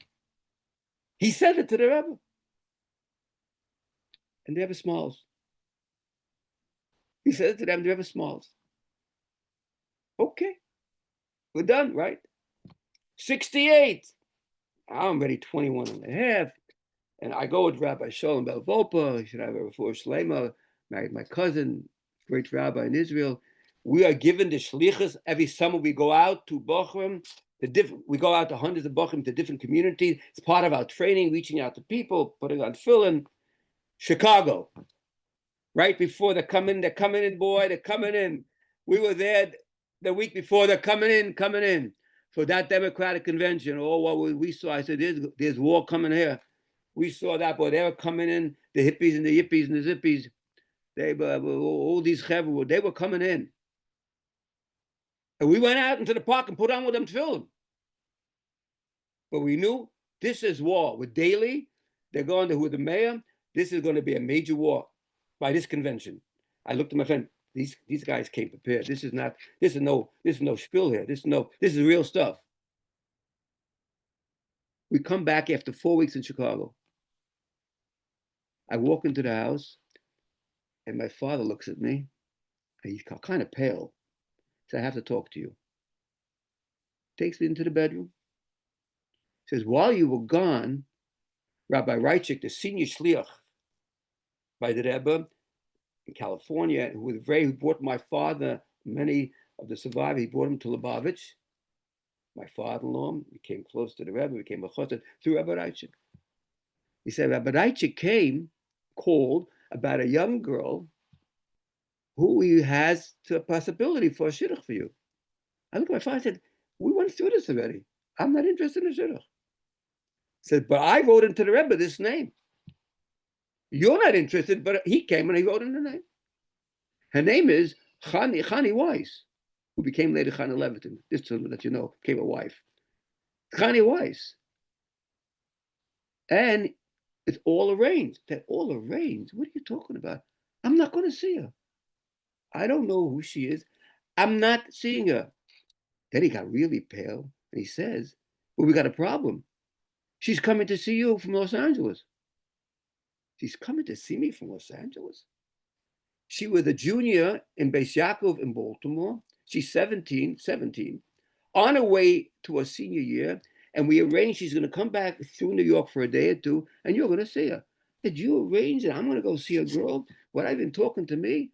He said it to the Rebbe. And the Rebbe smiles. He said it to them, the Rebbe smiles. Okay, we're done, right? 68. I'm already 21 and a half. And I go with Rabbi Shalom Belvopa. He should have a refuah shlema. Married my cousin, great rabbi in Israel. We are given the shlichus. Every summer we go out to Bochum. We go out to hundreds of Bochum to different communities. It's part of our training, reaching out to people, putting on tefillin. Chicago. Right before they're coming in, boy, they're coming in. We were there the week before, they're coming in for that Democratic convention. Oh, what we saw, I said, there's war coming here. We saw that, boy, they were coming in, the hippies and the yippies and the zippies. They were, all these chevra, they were coming in. And we went out into the park and put on with them tefillin. But we knew this is war. With Daley, they're going to who the mayor. This is going to be a major war by this convention. I looked at my friend. These guys came prepared. This is no spill here. This is real stuff. We come back after 4 weeks in Chicago. I walk into the house, and my father looks at me, and he's kind of pale. He says, I have to talk to you. Takes me into the bedroom. Says, while you were gone, Rabbi Recite, the senior shliach by the Rebbe in California, who brought my father, many of the survivors, he brought him to Lubavitch. My father-in-law became close to the Rebbe, became a chassid through Rabbi Recite. He said, Rabbi Recite called about a young girl who he has a possibility for a shidduch for you. I looked at my father and said, we went through this already. I'm not interested in a shidduch. Said, but I wrote into the Rebbe this name. You're not interested, but he came and he wrote in the name. Her name is Chani Weiss, who became later Chani Levitin, just to let you know, became a wife. Chani Weiss. And It's all arranged. They're all arranged. What are you talking about? I'm not going to see her. I don't know who she is. I'm not seeing her. Then he got really pale and he says, well, we got a problem. She's coming to see you from Los Angeles. She's coming to see me from Los Angeles. She was a junior in Beis Yaakov in Baltimore. She's 17, on her way to her senior year. And we arranged she's going to come back through New York for a day or two, and you're going to see her. Did you arrange it? I'm going to go see a girl. What, I've been talking to me?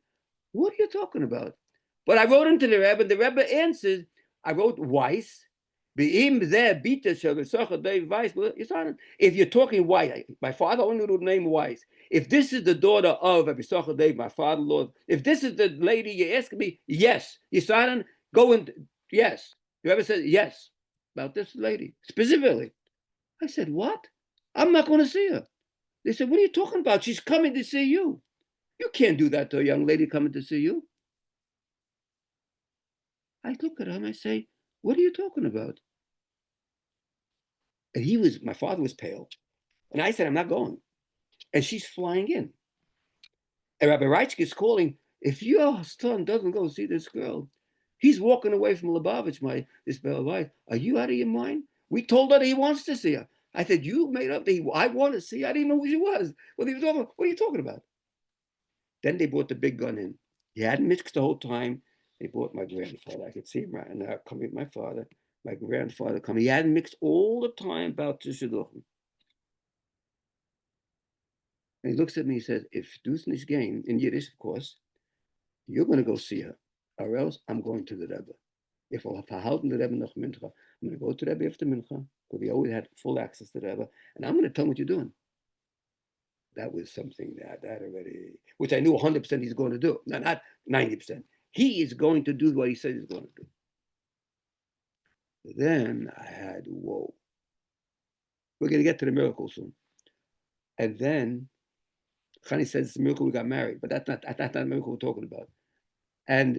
What are you talking about? But I wrote into the Rebbe, and the Rebbe answered, I wrote Weiss. If you're talking Weiss, my father only knew the name Weiss. If this is the daughter of Rabbi Sochadev, my father-in-law, if this is the lady you're asking me, yes. Yisaran, go and, yes. The Rebbe said, yes, about this lady, specifically. I said, what? I'm not going to see her. They said, what are you talking about? She's coming to see you. You can't do that to a young lady coming to see you. I look at him, I say, what are you talking about? And my father was pale. And I said, I'm not going. And she's flying in. And Rabbi Reich is calling, if your son doesn't go see this girl, he's walking away from Lubavitch, this Berachos. Are you out of your mind? We told her that he wants to see her. I said, you made up I want to see her. I didn't know who she was. What are you talking about? Then they brought the big gun in. He hadn't mixed the whole time. They brought my grandfather. I could see him right now coming with my father. My grandfather coming. He hadn't mixed all the time about Tishaduchim. And he looks at me, he says, if du es nicht gehen, in Yiddish, of course, you're going to go see her, or else I'm going to the Rebbe. If I'll verhalten the Rebbe nach Mincha, I'm going to go to the Rebbe after Mincha, because we always had full access to the Rebbe, and I'm going to tell him what you're doing. That was something that already, which I knew 100% he's going to do, not 90%. He is going to do what he says he's going to do. Then I had, whoa. We're going to get to the miracle soon. And then Chani says it's a miracle we got married, but that's not the miracle we're talking about. And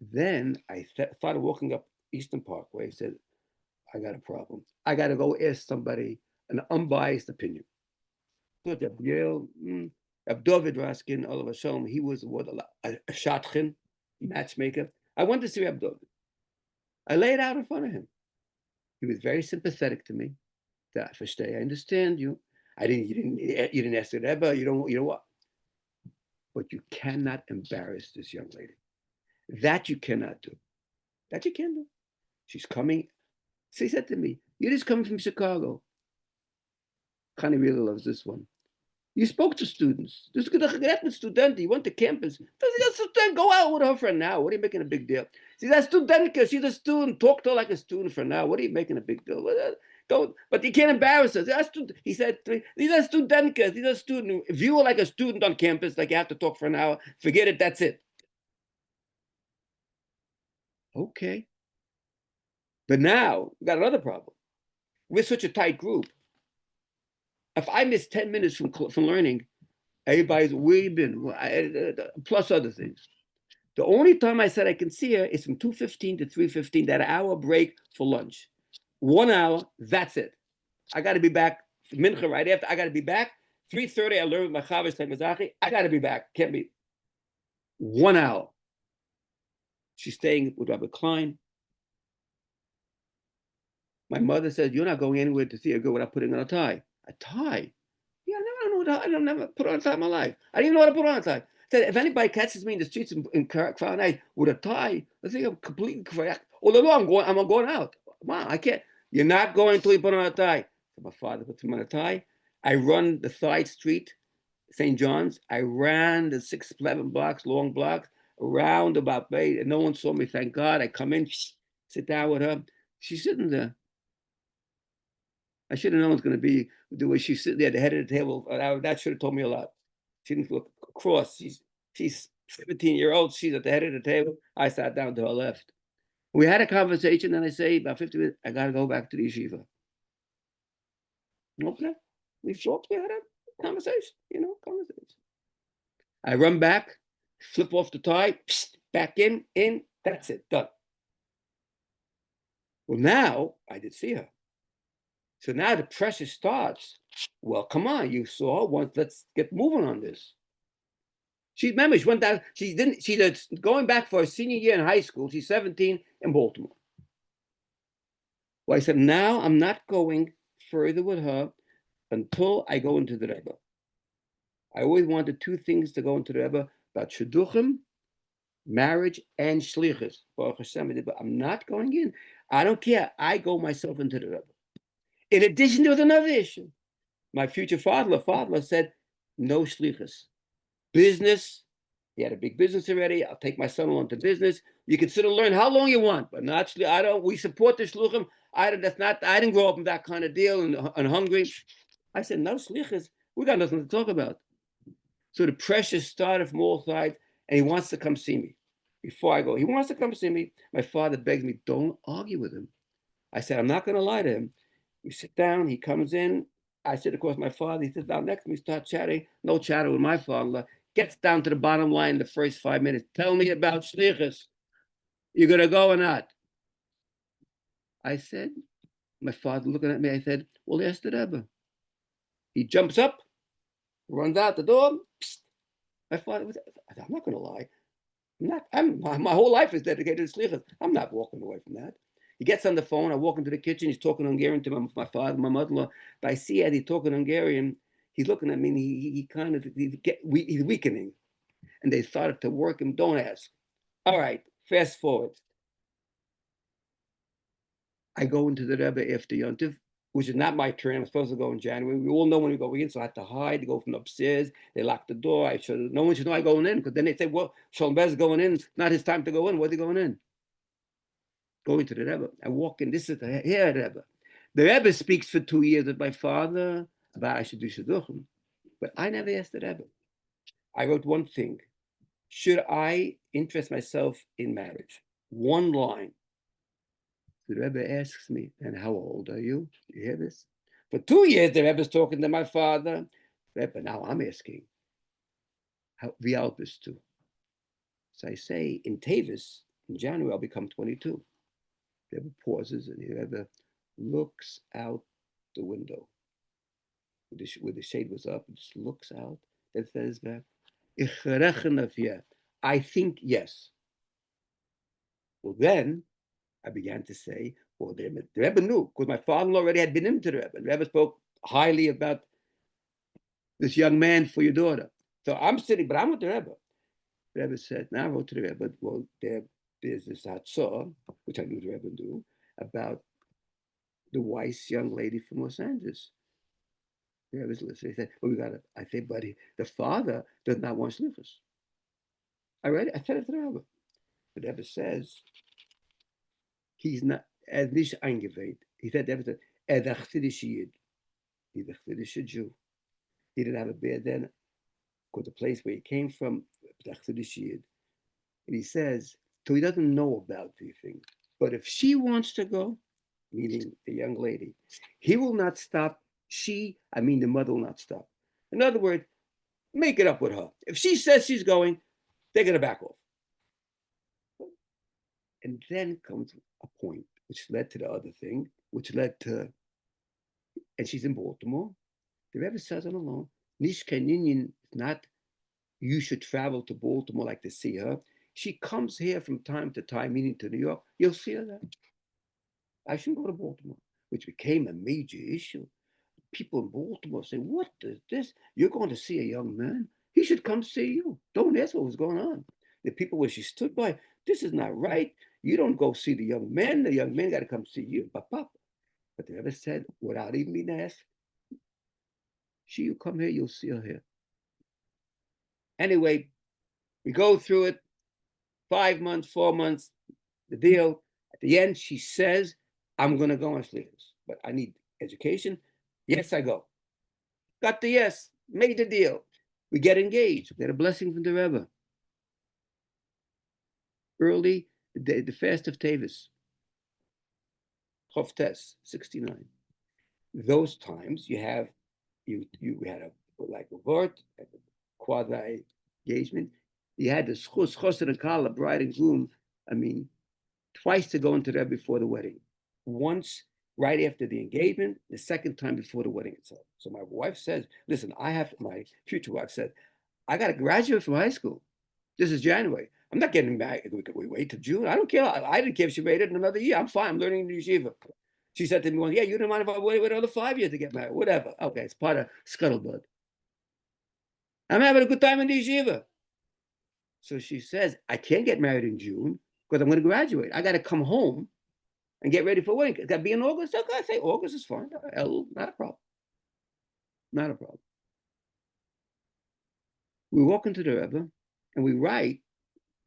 then I started walking up Eastern Parkway. I said, I got a problem. I got to go ask somebody an unbiased opinion. David Raskin, all of a sudden, he was a shadchan, matchmaker. I went to see Reb David. I laid out in front of him. He was very sympathetic to me. I understand you. You didn't ask the Rebbe. You know what? But you cannot embarrass this young lady. That you cannot do. That you can do. She's coming. She said to me, you're just coming from Chicago. Chani really loves this one. You spoke to students. This student. He went to campus. Go out with her for now. What are you making a big deal? She's a student. She's a student. Talk to her like a student for now. What are you making a big deal? Don't. But you can't embarrass her. He said, these are studentkes. These are students. If you were like a student on campus, like you have to talk for an hour, forget it. That's it. Okay. But now we got another problem. We're such a tight group. If I miss 10 minutes from learning, everybody's weeping, plus other things. The only time I said I can see her is from 2:15 to 3:15, that hour break for lunch. 1 hour, that's it. I got to be back. Mincha right after, I got to be back. 3:30, I learned my Chavis Mazachi. I got to be back. Can't be. 1 hour. She's staying with Rabbi Klein. My mother said, you're not going anywhere to see a girl without putting on a tie. A tie? Yeah, I never put on a tie in my life. I didn't even know how to put on a tie. I said, if anybody catches me in the streets in Crown Heights with a tie, I think I'm completely correct. Although I'm going out. Mom, I can't. You're not going until you put on a tie. So my father puts him on a tie. I run the side street, St. John's. I ran the 6, 11 blocks, long blocks, around about Bay, and no one saw me, thank God. I come in, sit down with her. She's sitting there. I should have known it's going to be the way she's sitting there at the head of the table. That should have told me a lot. She didn't look across. She's 17-year-old. She's at the head of the table. I sat down to her left. We had a conversation, and I say, about 50 minutes, I got to go back to the yeshiva. Okay. We talked, we had a conversation, conversation. I run back, flip off the tie, back in, that's it, done. Well, now I did see her. So now the pressure starts. Well, come on, you saw once. Let's get moving on this. Remember, she went down. She's going back for her senior year in high school. She's 17 in Baltimore. Well, I said, now I'm not going further with her until I go into the Rebbe. I always wanted two things to go into the Rebbe about shidduchim, marriage, and shlichus. But I'm not going in. I don't care. I go myself into the Rebbe. In addition, there was another issue. My future father said, no shlichus. Business, he had a big business already. I'll take my son-in-law into business. You can sit and learn how long you want, but not. We support the shluchim. I didn't grow up in that kind of deal and hungry. I said, no shlichus. We got nothing to talk about. So the pressure started from all sides, and he wants to come see me. Before I go, he wants to come see me. My father begs me, don't argue with him. I said, I'm not going to lie to him. We sit down. He comes in. I sit across my father. He sits down next to me, start chatting. No chatter with my father. Gets down to the bottom line in the first 5 minutes. Tell me about shlichus. You going to go or not? I said, my father looking at me, I said, well, ask the Rebbe. He jumps up, runs out the door. Psst. My father was, I'm not going to lie. My whole life is dedicated to shlichus. I'm not walking away from that. He gets on the phone. I walk into the kitchen. He's talking Hungarian to my father, my mother-in-law. But I see as he's talking Hungarian, he's looking at me and he's weakening. And they started to work him. Don't ask. All right, fast forward. I go into the Rebbe after Yontif, which is not my turn. I'm supposed to go in January. We all know when we go in, so I have to hide, to go from upstairs. They lock the door. No one should know I'm going in, because then they say, well, Shalom Bez is going in. It's not his time to go in. What's he going in? Going to the Rebbe. I walk in. This is the Rebbe. The Rebbe speaks for 2 years with my father about I should do shidduchim. But I never asked the Rebbe. I wrote one thing. Should I interest myself in marriage? One line. The Rebbe asks me, and how old are you? Do you hear this? For 2 years, the Rebbe's talking to my father. Rebbe, now I'm asking, wie alt bist du? So I say, in Tavis, in January, I'll become 22. The Rebbe pauses, and the Rebbe looks out the window. Where the shade was up, and just looks out. It says, ich rechne auf je. I think yes. Well, then, I began to say, well, the Rebbe knew, because my father already had been into the Rebbe. The Rebbe spoke highly about this young man for your daughter. So I'm sitting, but I'm with the Rebbe. The Rebbe said, now I wrote to the Rebbe, well, there's this Hatzah, which I knew the Rebbe knew, about the wise young lady from Los Angeles. The Rebbe's listening. He said, well, I said, but the father does not want shlichus. I read it. I said it to the Rebbe. The Rebbe says, he's not, as nicht eingeweiht. He said, the Rebbe said, a Chassidish Yid. He's a Chassidish Jew. He didn't have a beard then, because the place where he came from, the Chassidish Yid. And he says, so he doesn't know about these things. But if she wants to go, meaning the young lady, he will not stop. The mother will not stop. In other words, make it up with her. If she says she's going, they're going to back off. And then comes a point which led to the other thing, which led to, and she's in Baltimore. The Rebbe says on alone, Nish Keninian is not, you should travel to Baltimore like to see her. She comes here from time to time, meaning to New York. You'll see her there. I shouldn't go to Baltimore, which became a major issue. People in Baltimore say, what is this? You're going to see a young man? He should come see you. Don't ask what was going on. The people where she stood by, this is not right. You don't go see the young man. The young man got to come see you. But the Rebbe said, without even being asked, you come here, you'll see her here. Anyway, we go through it. 5 months, 4 months, the deal. At the end, she says, I'm going to go on shlichus, but I need education. Yes, I go. Got the yes, made the deal. We get engaged. We get a blessing from the Rebbe. Early, the fast of Tavis, Chof Tes, 69. Those times you had a Wrought, a quasi engagement. You had the chosed and kala, bride and groom. Twice to go into there before the wedding. Once right after the engagement, the second time before the wedding itself. So my wife says, listen, my future wife said, I got to graduate from high school. This is January. I'm not getting married. We wait till June. I don't care. I didn't care if she waited another year. I'm fine. I'm learning in the yeshiva. She said to me, well, yeah, you don't mind if I wait another 5 years to get married. Whatever. Okay, it's part of scuttlebutt. I'm having a good time in the yeshiva. So she says, I can't get married in June because I'm going to graduate. I got to come home and get ready for wedding. It's got to be in August. Okay, I say August is fine. Not a problem. Not a problem. We walk into the Rebbe and we write,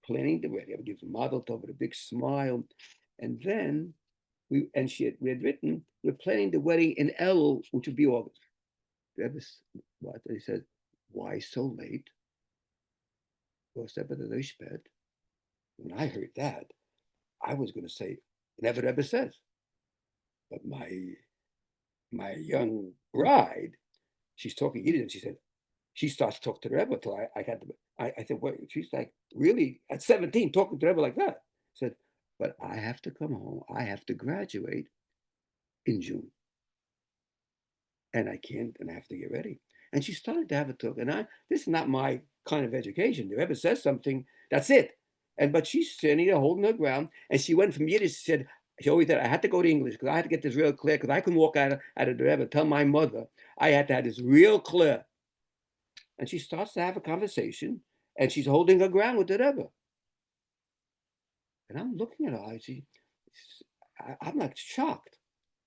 planning the wedding. I would give the model tov with a big smile. And then we had written, we're planning the wedding in El, which would be August. The Rebbe, what? He said, why so late? When I heard that, I was going to say, never Rebbe says. But my young bride, she's talking Yiddish, and she said, she starts to talk to the Rebbe till I said, what? She's like, really? At 17, talking to the Rebbe like that. I said, but I have to come home. I have to graduate in June. And I can't, and I have to get ready. And she started to have a talk. And this is not my kind of education. The Rebbe says something, that's it. But she's standing there holding her ground. And she went from Yiddish, she said, she always said, I had to go to English because I had to get this real clear because I couldn't walk out of the Rebbe, tell my mother I had to have this real clear. And she starts to have a conversation and she's holding her ground with the Rebbe. And I'm looking at her, I'm like shocked.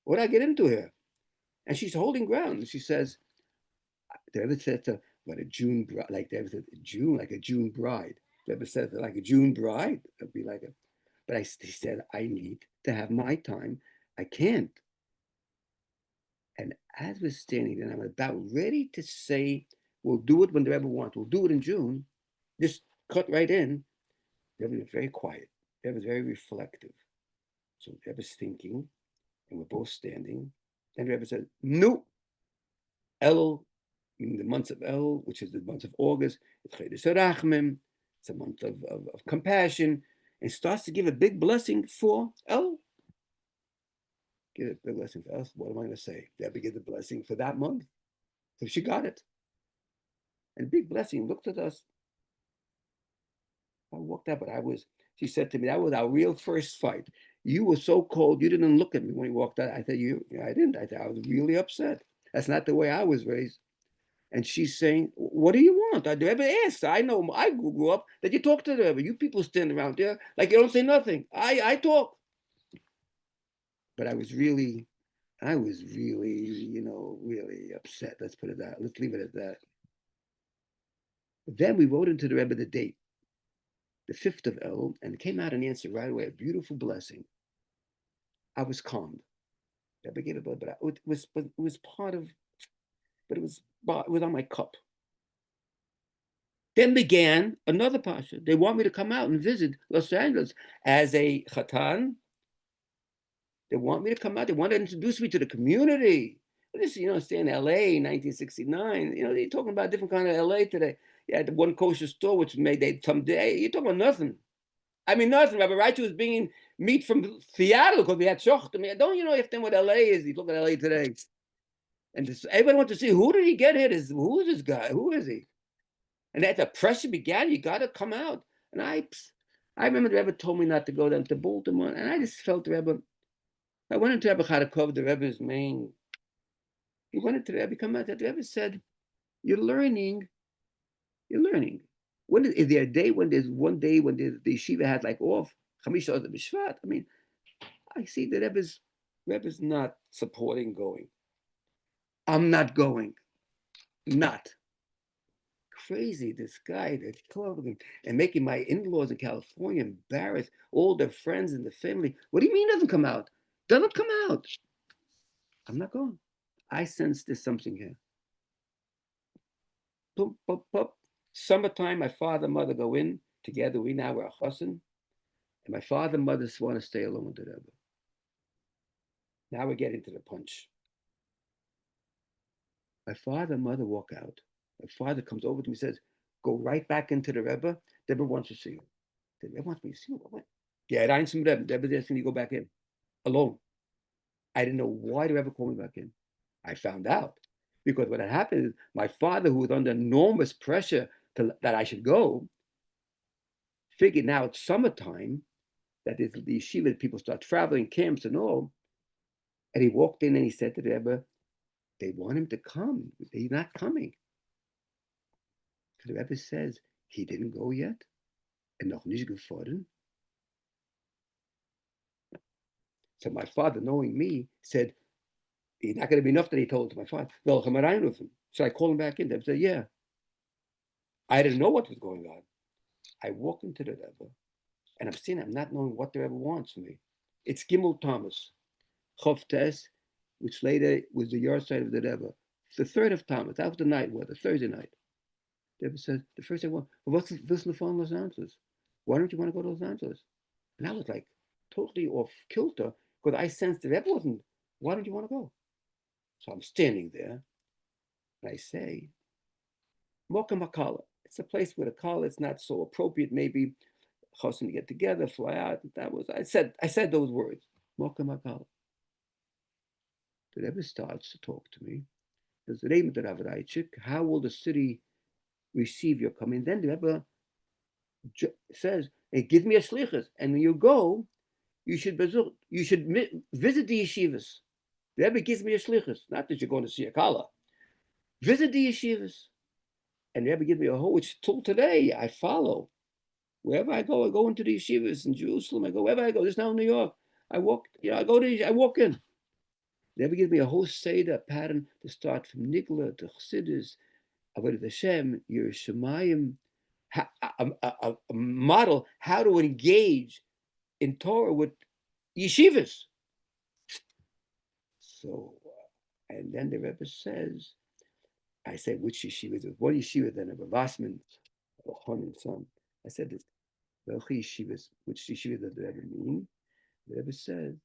What did I get into here? And she's holding ground. And she says, the Rebbe said to what a June bride, like the Rebbe said, June, like a June bride. The Rebbe said, like a June bride, it'd be like a, but he said, I need to have my time. I can't. And as we're standing there, I'm about ready to say, we'll do it when the Rebbe wants. We'll do it in June. Just cut right in. The Rebbe was very quiet. The Rebbe was very reflective. So the Rebbe's thinking, and we're both standing. And the Rebbe said, no. El, meaning the months of El, which is the month of August, it's a month of compassion, and starts to give a big blessing for El. Give a big blessing for us. What am I going to say? The Rebbe give the blessing for that month. So she got it. And big blessing looked at us. I walked out, but she said to me, that was our real first fight. You were so cold, you didn't look at me when you walked out. I said, I didn't. I was really upset. That's not the way I was raised. And she's saying, what do you want? I never asked. I know I grew up that you talk to the Rebbe. You people stand around there like you don't say nothing. I talk. But I was really, really upset. Let's put it that. Let's leave it at that. Then we wrote into the Rebbe the date, the 5th of El, and it came out an answer right away, a beautiful blessing. I was calmed. Rebbe gave it, but it was part of, but it was on my cup. Then began another pasha. They want me to come out and visit Los Angeles as a chatan. They want me to come out. They want to introduce me to the community. This, stay in LA in 1969. They're talking about different kind of LA today. Yeah, the one kosher store which made they someday. You're talking about nothing. I mean, nothing. Rabbi Levitin was bringing meat from Seattle because we had shocht. I mean, don't you know if then what LA is? You look at LA today. And everybody wants to see, who did he get here? Who is this guy? Who is he? And as the pressure began, you got to come out. And I remember the Rebbe told me not to go down to Baltimore. And I just felt the Rebbe. I went into Rebbe Chadakov, the Rebbe's main. He went into the Rebbe, come out. The Rebbe said, you're learning. Is there a day when there's one day when the yeshiva had like off? Chamisha B'Shvat. I mean, I see the Rebbe's not supporting going. I'm not going. Not. Crazy, this guy that's talking and making my in-laws in California embarrassed, all their friends and the family. What do you mean doesn't come out? Doesn't come out. I'm not going. I sense there's something here. Boop, boop, boop. Summertime, my father and mother go in together. We now were a chassan. And my father and mother want to stay alone with the Rebbe. Now we're getting to the punch. My father and mother walk out. My father comes over to me and says, go right back into the Rebbe. The Rebbe wants to see you. The Rebbe wants me to see you. What? Yeah, I ain't some Rebbe. The Rebbe asking you to go back in. Alone. I didn't know why the Rebbe called me back in. I found out because what had happened is my father, who was under enormous pressure that I should go, figured now it's summertime, that is the yeshiva, people start traveling, camps and all. And he walked in and he said to the Rebbe, they want him to come. He's not coming. So the Rebbe says, he didn't go yet. And noch nicht gefahren. So my father, knowing me, said, he's not going to be enough that he told it to my father. Well, come around with him. So I called him back in. They said, yeah. I didn't know what was going on. I walk into the Rebbe, and I'm not knowing what the Rebbe wants from me. It's Gimel Thomas, Chavtes, which later was the yard side of the Rebbe. The 3rd of Thomas, that was the night, the Thursday night. The Rebbe said, the first day, well, what's this phone Los Angeles? Why don't you want to go to Los Angeles? And I was like totally off kilter because I sensed the Rebbe wasn't, why don't you want to go? So I'm standing there, and I say, Mokum HaKala. It's a place where the kala is not so appropriate, maybe chosim to get together, fly out. That was I said those words. Mokum HaKala. The Rebbe starts to talk to me. There's the name of the Recite. How will the city receive your coming? Then the Rebbe says, hey, give me a shlichus. And when you go, you should visit the yeshivas. The Rebbe gives me a shlichus. Not that you're going to see a kala. Visit the yeshivas. And the Rebbe gives me a whole, which till today I follow. Wherever I go into the yeshivas in Jerusalem. I go wherever I go. This is now in New York. I walk in. The Rebbe gives me a whole seder pattern to start from Nigla to Chassidus, Avodah Hashem, Yerushalayim, a model how to engage in Torah with yeshivas. So, and then the Rebbe says, I said, which yeshiva is it? What yeshiva then? Rabbi Vassman, Chon son. I said, which yeshiva does the Rebbe mean? The Rebbe says,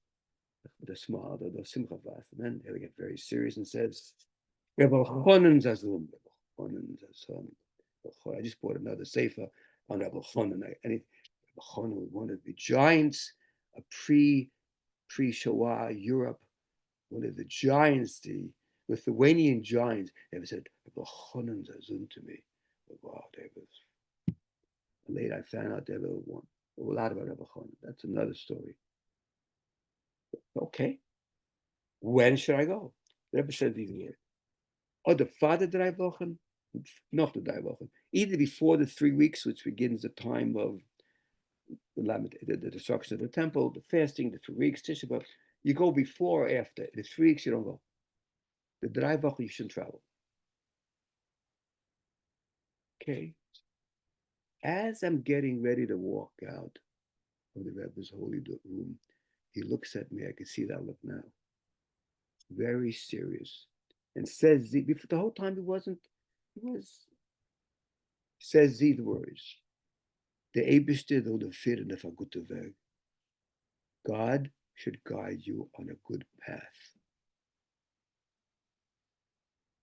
the small, the Simcha Vas. And then they get very serious and says, Rebbe Chonin Zazum, Rebbe Chonin Zazum. I just bought another sefer on Rebbe Chonin. Rebbe Chonin was one of the giants of pre-Shoah Europe, one of the giants, the Lithuanian giants. They ever said, Rebbe Chonin Zazum to me. Wow, they was. Later I found out there were a lot about Rebbe Chonin. That's another story. Okay, when should I go? The Rebbe said these words. Oh, the father drei Wochen, not the drei Wochen. Either before the 3 weeks, which begins the time of the destruction of the temple, the fasting, the 3 weeks, Tisha B'Av. You go before or after. The 3 weeks, you don't go. The drei Wochen, you shouldn't travel. Okay. As I'm getting ready to walk out of the Rebbe's holy room, he looks at me. I can see that look now. Very serious. And says, the whole time says these words. The Eibishter will defeat the Fagute Weg. God should guide you on a good path.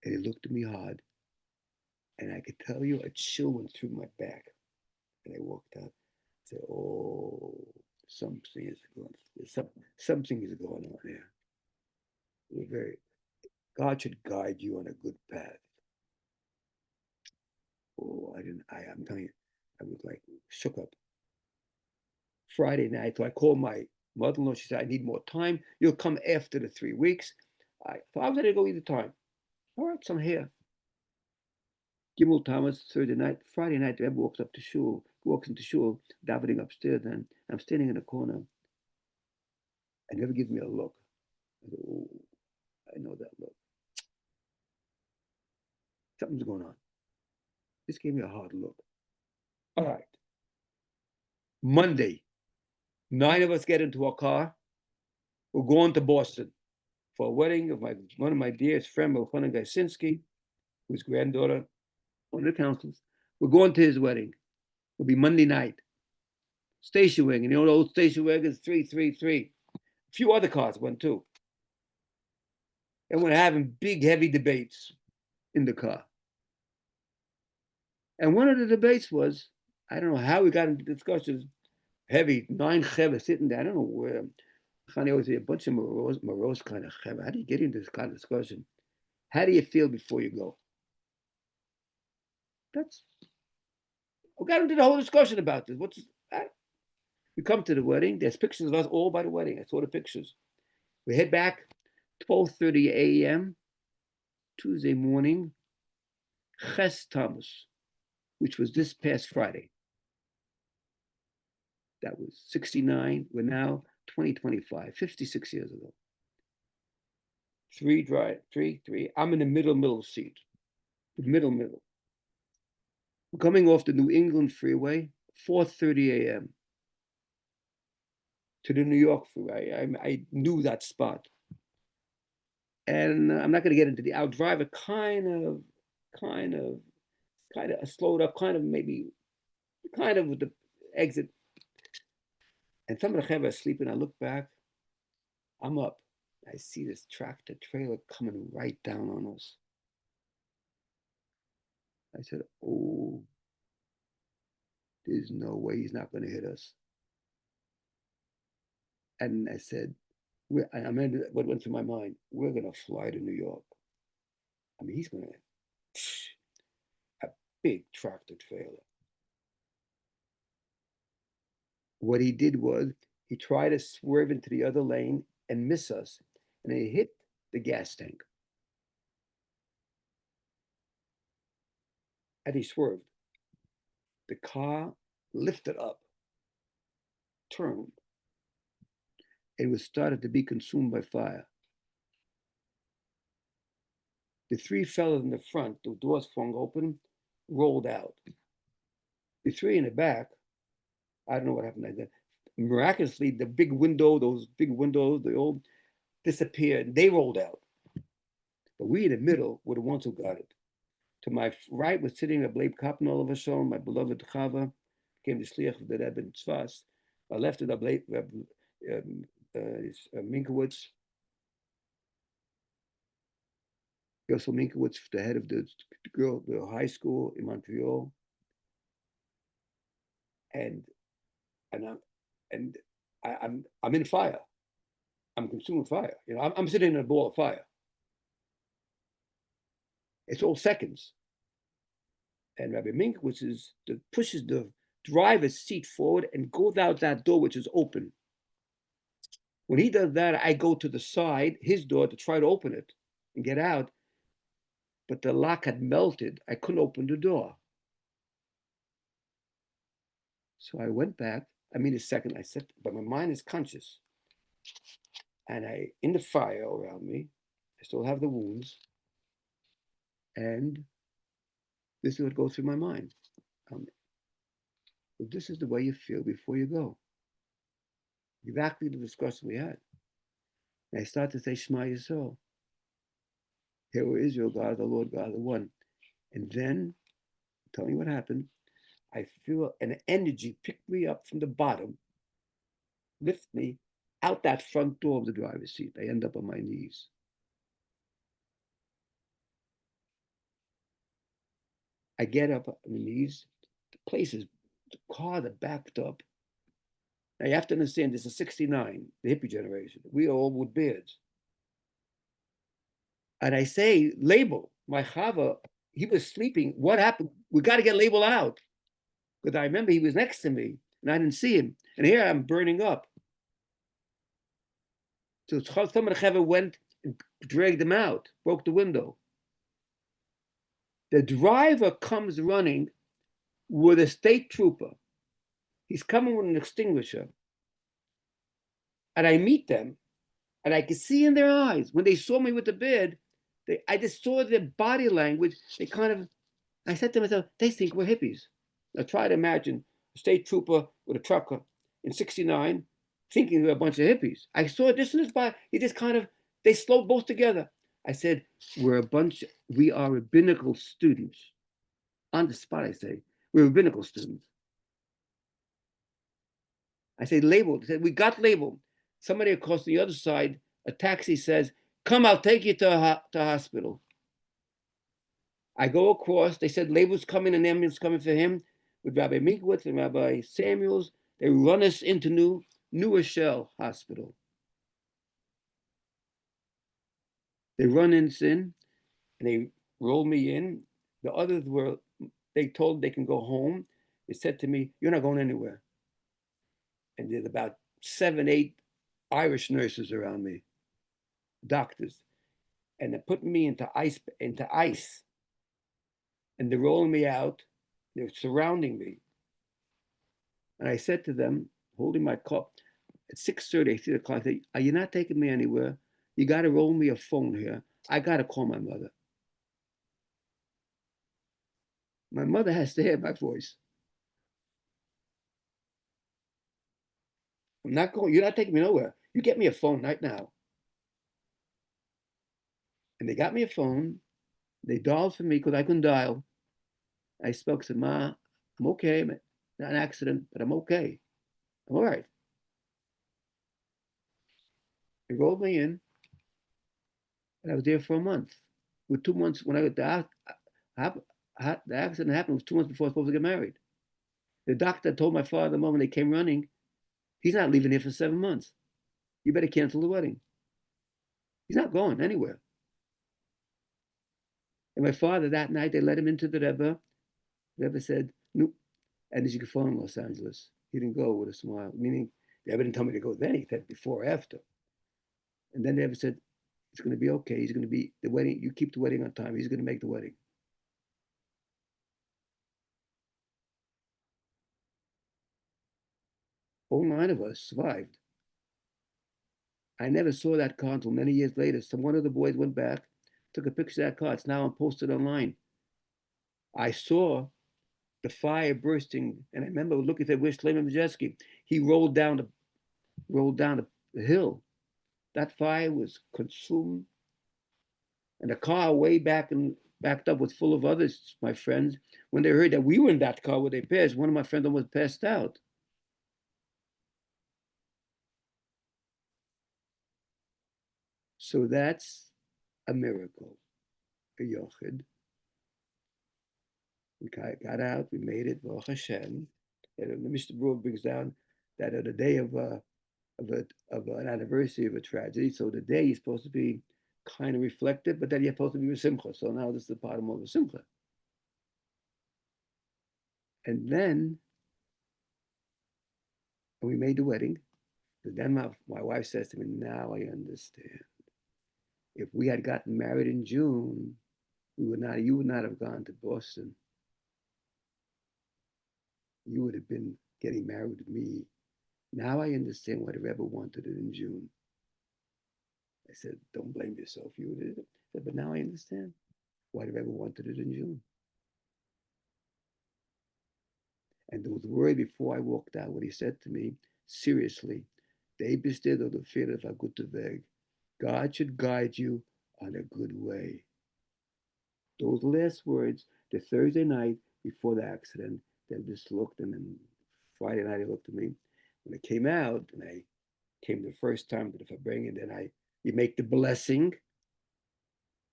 And he looked at me hard. And I could tell you a chill went through my back. And I walked out. I said, oh, something is going on here. God should guide you on a good path. Oh, I'm telling you, I was like shook up. Friday night, so I called my mother-in-law. She said, I need more time. You'll come after the 3 weeks. I was going to go either time. All right, so I'm here. Gimel Thomas, Thursday night. Friday night, the Rebbe walks into shul, davening upstairs, and I'm standing in the corner. And the Rebbe gives me a look. I said, oh, I know that look. Something's going on. This gave me a hard look. All right. Monday, 9 of us get into a car. We're going to Boston for a wedding of one of my dearest friends, Elchanan Gaisinski, whose granddaughter, one of the counselors. We're going to his wedding. It'll be Monday night. Station wagon. You know the old station wagon is 333. A few other cars went too. And we're having big, heavy debates in the car. And one of the debates was, I don't know how we got into discussions, heavy, 9 chevers sitting there. I don't know where. Chani always say a bunch of morose kind of chem. How do you get into this kind of discussion? How do you feel before you go? That's we got into the whole discussion about this. We come to the wedding. There's pictures of us all by the wedding. I saw the pictures. We head back 12:30 a.m. Tuesday morning, Ches Tammuz, which was this past Friday. That was 69. We're now 2025, 56 years ago. Three. I'm in the middle seat. The middle. We're coming off the New England freeway, 4:30 a.m. to the New York freeway. I knew that spot. And I'm not going to get into I'll drive it kind of slowed up, kind of with the exit. And some of the Chevra are sleeping. I look back. I'm up. I see this tractor trailer coming right down on us. I said, oh, there's no way he's not going to hit us. And I said, what went through my mind? We're going to fly to New York. I mean, he's going to, a big tractor trailer. What he did was he tried to swerve into the other lane and miss us, and he hit the gas tank. And he swerved. The car lifted up, turned, and was started to be consumed by fire. The three fellows in the front, the doors flung open, rolled out. The three in the back, I don't know what happened like that. Miraculously, those big windows, they all disappeared. They rolled out. But we in the middle were the ones who got it. To my right was sitting Rabbi Levitin, my beloved Chava, came to Shliach of the Rebbe in Tzfas. My left was Rabbi Minkowitz. Yossel Minkowitz, the head of the high school in Montreal. And I'm in fire. I'm consuming fire. You know, I'm sitting in a ball of fire. It's all seconds. And Rabbi Minkowitz pushes the driver's seat forward and goes out that door, which is open. When he does that, I go to the side, his door, to try to open it and get out. But the lock had melted. I couldn't open the door. So I went back. I mean, a second, I said, but my mind is conscious. And in the fire around me, I still have the wounds. And this is what goes through my mind. This is the way you feel before you go. Exactly the discussion we had. And I start to say, Shema Yisrael. Hear, Israel, God, the Lord, God, the one. And then, tell me what happened. I feel an energy pick me up from the bottom, lift me out that front door of the driver's seat. I end up on my knees. I get up on my knees. The car that backed up. Now you have to understand, this is 69, the hippie generation. We are all with beards. And I say, Label, my Chava, he was sleeping. What happened? We got to get Label out. Because I remember he was next to me and I didn't see him. And here I'm burning up. So some of the Chava went and dragged him out, broke the window. The driver comes running with a state trooper. He's coming with an extinguisher. And I meet them, and I could see in their eyes, when they saw me with the beard, I just saw their body language. I said to myself, they think we're hippies. Now try to imagine a state trooper with a trucker in 69 thinking we're a bunch of hippies. I saw this in his body. They slowed both together. I said, we are rabbinical students. On the spot, I say, we're rabbinical students. I say, labeled. I said, we got labeled. Somebody across the other side, a taxi says, come, I'll take you to hospital. I go across. They said, label's coming, an ambulance coming for him with Rabbi Minkowitz and Rabbi Samuels. They run us into New Rochelle Hospital. They run in, and they rolled me in. The others were, they told they can go home. They said to me, "You're not going anywhere." And there's about 7, 8 Irish nurses around me, doctors, and they're putting me into ice, and they're rolling me out. They're surrounding me, and I said to them, holding my cup, at 6:30, 8 o'clock, I said, "Are you not taking me anywhere? You got to roll me a phone here. I got to call my mother. My mother has to hear my voice. I'm not going. You're not taking me nowhere. You get me a phone right now." And they got me a phone. They dialed for me because I couldn't dial. I spoke to Ma. "I'm okay. Not an accident, but I'm okay. I'm all right." They rolled me in, and I was there for a month. With 2 months, when the accident happened, it was 2 months before I was supposed to get married. The doctor told my father the moment they came running, "He's not leaving here for 7 months. You better cancel the wedding. He's not going anywhere." And my father, that night, they let him into the Rebbe. The Rebbe said, "Nope." And as you could phone in Los Angeles, he didn't go with a smile, meaning the Rebbe didn't tell me to go then. He said before or after. And then the Rebbe said, "It's going to be okay. He's going to be the wedding. You keep the wedding on time. He's going to make the wedding." All 9 of us survived. I never saw that car until many years later. One of the boys went back, took a picture of that car. It's now posted online. I saw the fire bursting, and I remember looking at where's Shlomo Majeski. He rolled down the hill. That fire was consumed, and the car way back and backed up was full of others, my friends. When they heard that we were in that car where they passed, one of my friends almost passed out. So that's a miracle, a yochid. We got out, we made it, Baruch Hashem. And Mr. Brewer brings down that on the day of an anniversary of a tragedy, so the day is supposed to be kind of reflective, but then you're supposed to be with Simcha. So now this is the part of more Simcha. And then we made the wedding. But then my wife says to me, "Now I understand. If we had gotten married in June, you would not have gone to Boston. You would have been getting married with me. Now I understand why the Rebbe wanted it in June." I said, "Don't blame yourself. You did it." I said, "But now I understand why the Rebbe wanted it in June." And there was a word before I walked out, what he said to me, seriously, "They bested of the fear of a good weg. God should guide you on a good way." Those last words, the Thursday night before the accident, they just looked, and then Friday night he looked at me. When I came out, and I came the first time to the Fabring, and then you make the blessing.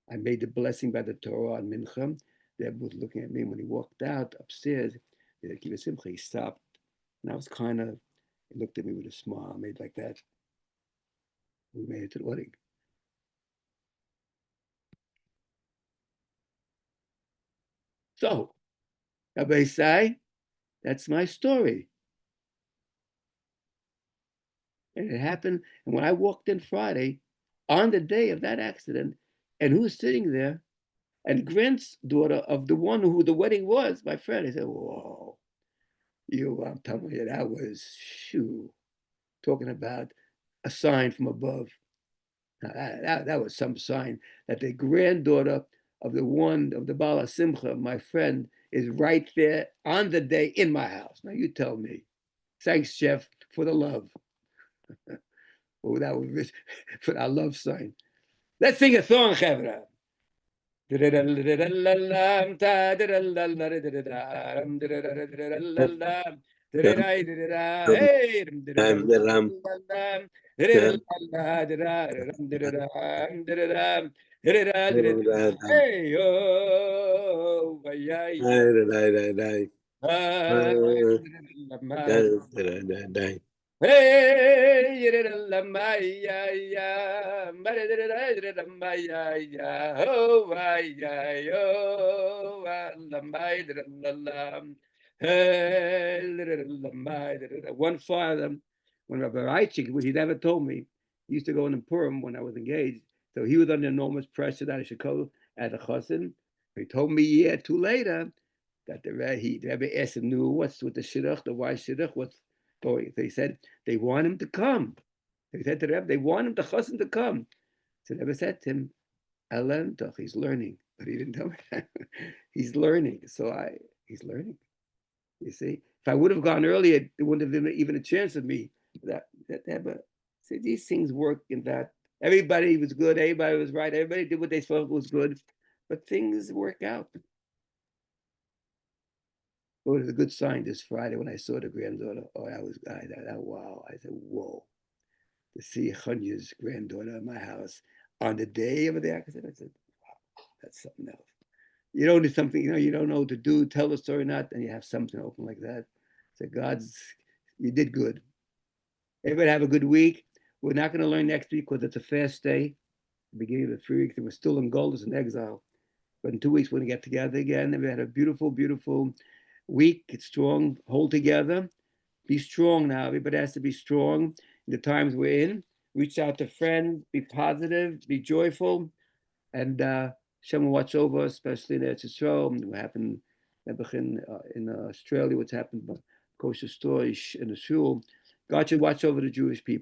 I made the blessing by the Torah on Mincha. Deb was looking at me when he walked out upstairs. He stopped, and I was kind of, he looked at me with a smile, made like that. We made it to the wedding. So, Rabbi say, that's my story. And it happened. And when I walked in Friday, on the day of that accident, and who's sitting there? And granddaughter of the one who the wedding was, my friend. I said, "Whoa, I'm telling you, that was, shoo, talking about a sign from above." Now, that was some sign that the granddaughter of the Bala Simcha, my friend, is right there on the day in my house. Now you tell me. Thanks, Chef, for the love. Oh, that was for our love sign. Let's sing a song, Chavra. Hey, oh,
Right.
ay, Hey, yidda-lamaya, ba-da-da-da-da-da-lamaya, oh, ay, oh, lamaya-da-da-da-lam. Hey, yidda-lamaya-da-da-da. One father, when Rabbi Levitin, which he never told me, he used to go in the Purim when I was engaged. So he was under enormous pressure that I should go as a chassan. He told me a year or two later that the Rabbi asked him, knew what's with the shidduch, the why shidduch, what's going. They said they want him to come. They said to the Rebbe, they want him to chassan to come. So the Rebbe said to him, Ellen, he's learning. But he didn't tell me that. He's learning. He's learning. You see, if I would have gone earlier, there wouldn't have been even a chance of me. That Rebbe said these things work in that everybody was good, everybody was right, everybody did what they felt was good, but things work out. It was a good sign this Friday when I saw the granddaughter. Oh, wow. I said, whoa. To see Chanya's granddaughter in my house on the day of the accident. I said, wow, that's something else. You don't do something, you don't know what to do, tell the story or not, and you have something open like that. So you did good. Everybody have a good week. We're not going to learn next week because it's a fast day, the beginning of the 3 weeks, and we're still in Golders in exile. But in 2 weeks, we're going to get together again. And we had a beautiful, beautiful week. It's strong. Hold together. Be strong now. Everybody has to be strong in the times we're in. Reach out to friends. Be positive. Be joyful. And Hashem will watch over, especially in Eretz Yisrael. What happened in Australia, what's happened, kosher store in the shul. God should watch over the Jewish people.